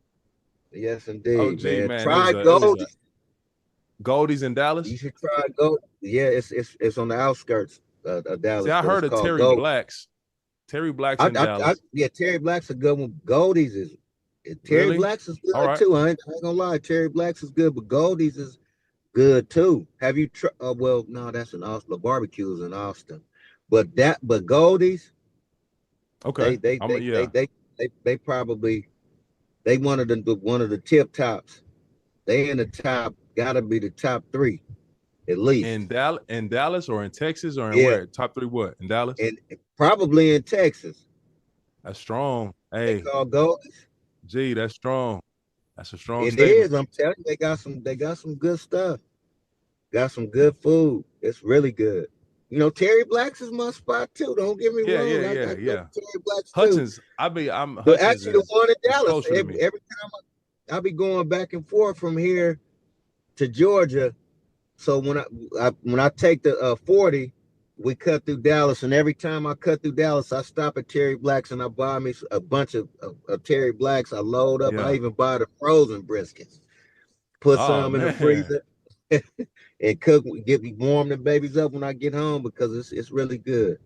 Yes, indeed, OG, man. man, Try it was a Goldie. Goldies in You Dallas. should try Gold. Yeah, it's on the outskirts of See, Dallas, I but it's heard of called Terry Gold. Blacks. Terry Blacks in Dallas. Yeah, Terry Black's a good one. Goldie's is Terry Really? Black's is All good right. too. I ain't gonna lie, Terry Black's is good, but Goldie's is good too. Have you tried? Well, no, that's in Austin. The barbecues in Austin, but Goldie's Okay. they they I'm they they yeah. they they probably they one of the tip tops. They in the top, gotta be the top three at least. In Dallas or in Texas or in Yeah, where? Top three what? In Dallas? and probably in Texas. That's strong. They Hey, call Goldie's. gee, that's strong. That's a strong It statement. is. I'm telling you, they got some good stuff. Got some good food. It's really good. You know, Terry Black's is my spot too. Don't get me Yeah, yeah, wrong. yeah, I go yeah. to Terry Black's too. Hutchins, I'm But Hutchins actually, the one in is Dallas, closer to me. every time I be going back and forth from here to Georgia. So when I take the 40, we cut through Dallas, and every time I cut through Dallas, I stop at Terry Black's and I buy me a bunch of Terry Blacks. I load up. I Yeah. even buy the frozen briskets, put Oh some in the man. freezer, and cook. Get me warm the babies up when I get home because it's really good.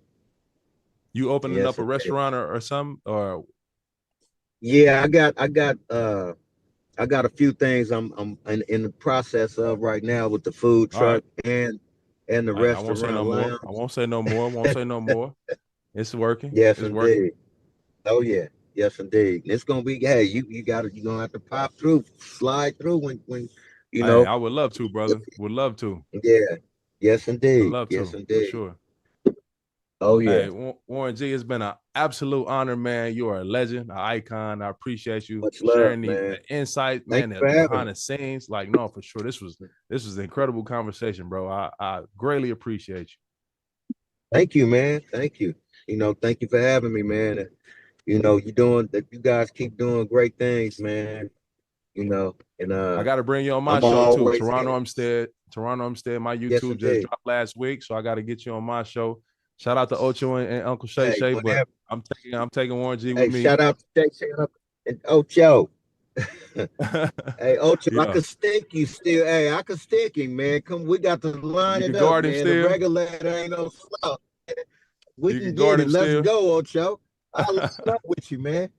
You opening Yes, up a it is. restaurant or something? Or Yeah, I got a few things I'm in the process of right now with the food all right. truck and the I won't say restaurant no more. lounge. I won't say no more. Won't say no more. It's working. Yes, It's working. indeed. Oh yeah, yes indeed. It's gonna be. Hey, you're gonna have to pop through, slide through when you Hey, know. I would love to, brother. Would love to. Yeah, yes Would indeed, love yes to, for indeed. sure. Oh yeah, Hey, Warren G, it's been an absolute honor, man. You are a legend, an icon. I appreciate you much love, sharing man. the insight, Thank man, you the for having behind me. the scenes. Like, no, for sure. This was an incredible conversation, bro. I greatly appreciate you. Thank you, man. Thank you. You know, thank you for having me, man. And, you know, you doing that. You guys keep doing great things, man. You know, and I got to bring you on my I'm show too. always here. Terron Armstead, my Yes, YouTube just indeed. dropped last week, so I got to get you on my show. Shout out to Ocho and Uncle Shay Hey, Shay, but whenever. I'm taking Warren G with Hey, me. shout out to Jake, shout out and Ocho. Hey, Ocho, I Yeah, could stick you still. Hey, I could stick him, man. Come, we got to line you it can up, guard him man. The still. regulator ain't no slow. We You can can get guard it. him Let's still. go, Ocho. I'll line up with you, man.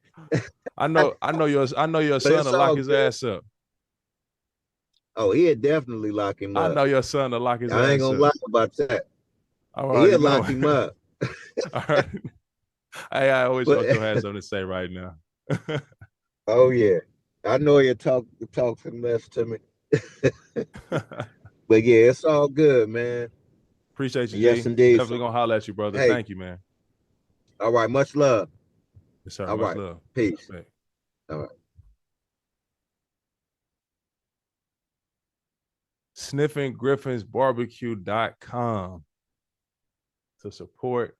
I know your But son it's to lock all his good. ass up. Oh, he'll definitely lock him I up. know your son to lock his I ain't ass gonna up. lie about that. I already He'll know. lock him up. All right. Hey, I always But Ocho has something to say right now. oh yeah, I know you talk some mess to me. But yeah, it's all good, man. Appreciate you, Yes, G. indeed. Definitely So, gonna holler at you, brother. hey, Thank you, man. all right, much love. Yes, sir. All Much right, love. peace. Respect. All right. SniffingGriffinsBarbecue.com to support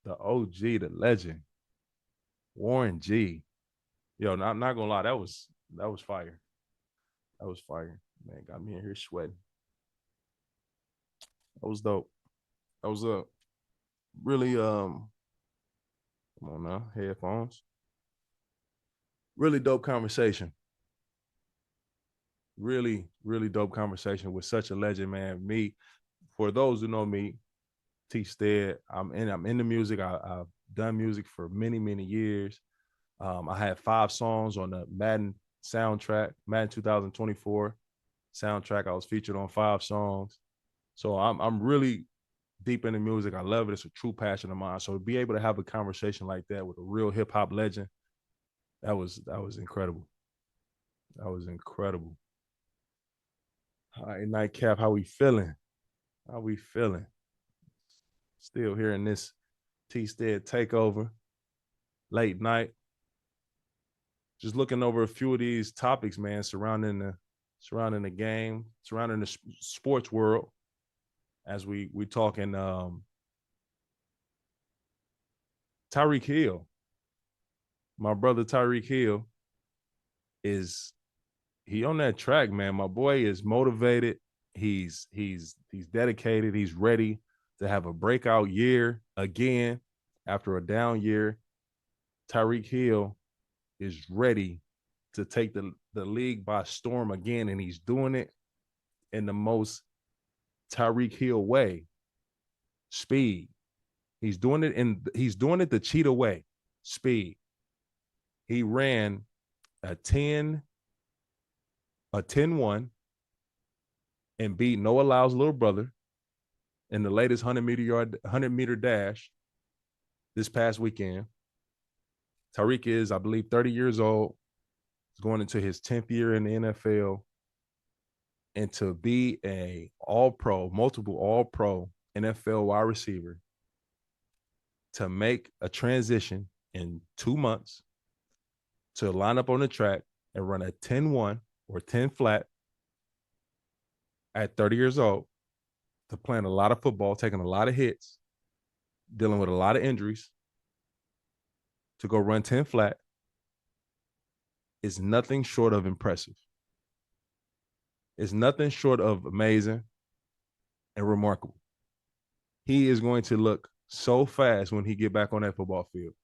the OG, the legend, Warren G. Yo, not gonna lie, that was fire. That was fire. Man, got me in here sweating. That was dope. That was really come on now, headphones. Really dope conversation. Really, really dope conversation with such a legend, man. Me, for those who know me, T Stead, I'm in the music. I've done music for many, many years. I had 5 songs on the Madden soundtrack, Madden 2024 soundtrack. I was featured on 5 songs. So I'm really deep into music. I love it. It's a true passion of mine. So to be able to have a conversation like that with a real hip hop legend, that was incredible. That was incredible. All right, Nightcap, how we feeling? How we feeling? Still hearing this T-Stead takeover, late night. Just looking over a few of these topics, man, surrounding the game, surrounding the sports world. As we talking Tyreek Hill. My brother Tyreek Hill is he on that track, man. My boy is motivated. He's dedicated. He's ready to have a breakout year again after a down year. Tyreek Hill is ready to take the league by storm again, and he's doing it in the most Tyreek Hill way. Speed. He's doing it the cheetah way. Speed. He ran a 10-1 and beat Noah Lyle's little brother in the latest 100-meter dash this past weekend. Tyreek is, I believe, 30 years old. He's going into his 10th year in the NFL. And to be a all-pro, multiple all-pro NFL wide receiver, to make a transition in 2 months, to line up on the track and run a 10-1 or 10 flat at 30 years old, to playing a lot of football, taking a lot of hits, dealing with a lot of injuries, to go run 10 flat is nothing short of impressive. It's nothing short of amazing and remarkable. He is going to look so fast when he get back on that football field.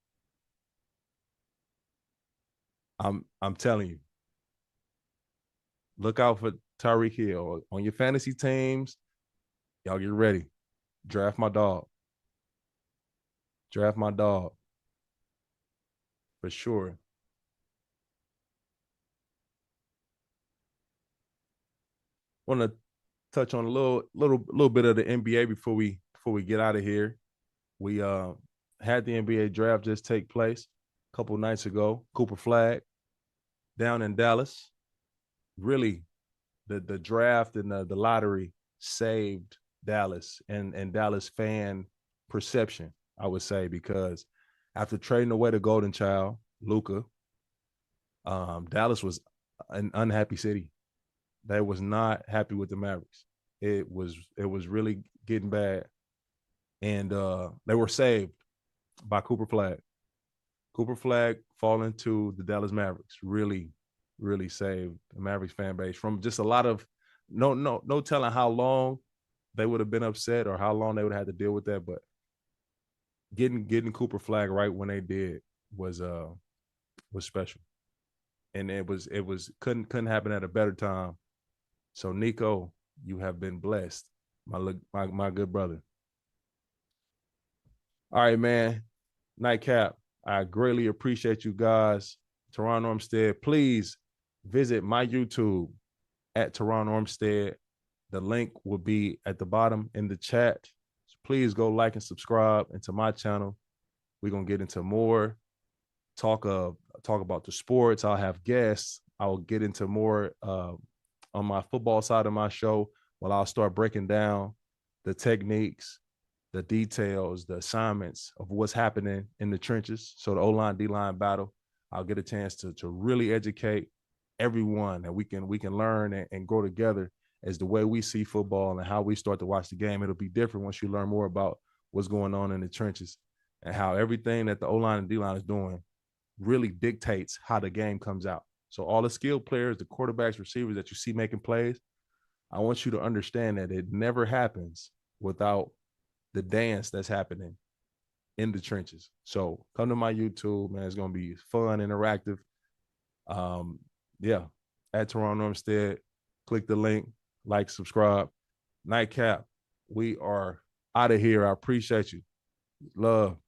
I'm telling you. Look out for Tyreek Hill on your fantasy teams. Y'all get ready. Draft my dog. Draft my dog. For sure. Want to touch on a little bit of the NBA before we get out of here. We had the NBA draft just take place a couple nights ago. Cooper Flag down in Dallas. Really, the draft and the lottery saved Dallas and Dallas fan perception, I would say, because after trading away the golden child, Luka, Dallas was an unhappy city. They was not happy with the Mavericks. It was really getting bad. And they were saved by Cooper Flag. Cooper Flag falling to the Dallas Mavericks really saved the Mavericks fan base from just a lot of no telling how long they would have been upset or how long they would have had to deal with that. But getting Cooper Flag right when they did was special. And it was couldn't happen at a better time. So Nico, you have been blessed, my good brother. All right, man. Nightcap, I greatly appreciate you guys. Terron Armstead, please visit my YouTube at Terron Armstead. The link will be at the bottom in the chat. So please go like and subscribe into my channel. We're gonna get into more talk about the sports. I'll have guests. I'll get into more on my football side of my show. Well, I'll start breaking down the techniques, the details, the assignments of what's happening in the trenches. So the O-line, D-line battle, I'll get a chance to really educate everyone, and we can learn and grow together as the way we see football and how we start to watch the game. It'll be different once you learn more about what's going on in the trenches and how everything that the O-line and D-line is doing really dictates how the game comes out. So all the skilled players, the quarterbacks, receivers that you see making plays, I want you to understand that it never happens without the dance that's happening in the trenches. So come to my YouTube, man. It's going to be fun, interactive. At Terron Armstead, click the link, like, subscribe. Nightcap, we are out of here. I appreciate you. Love.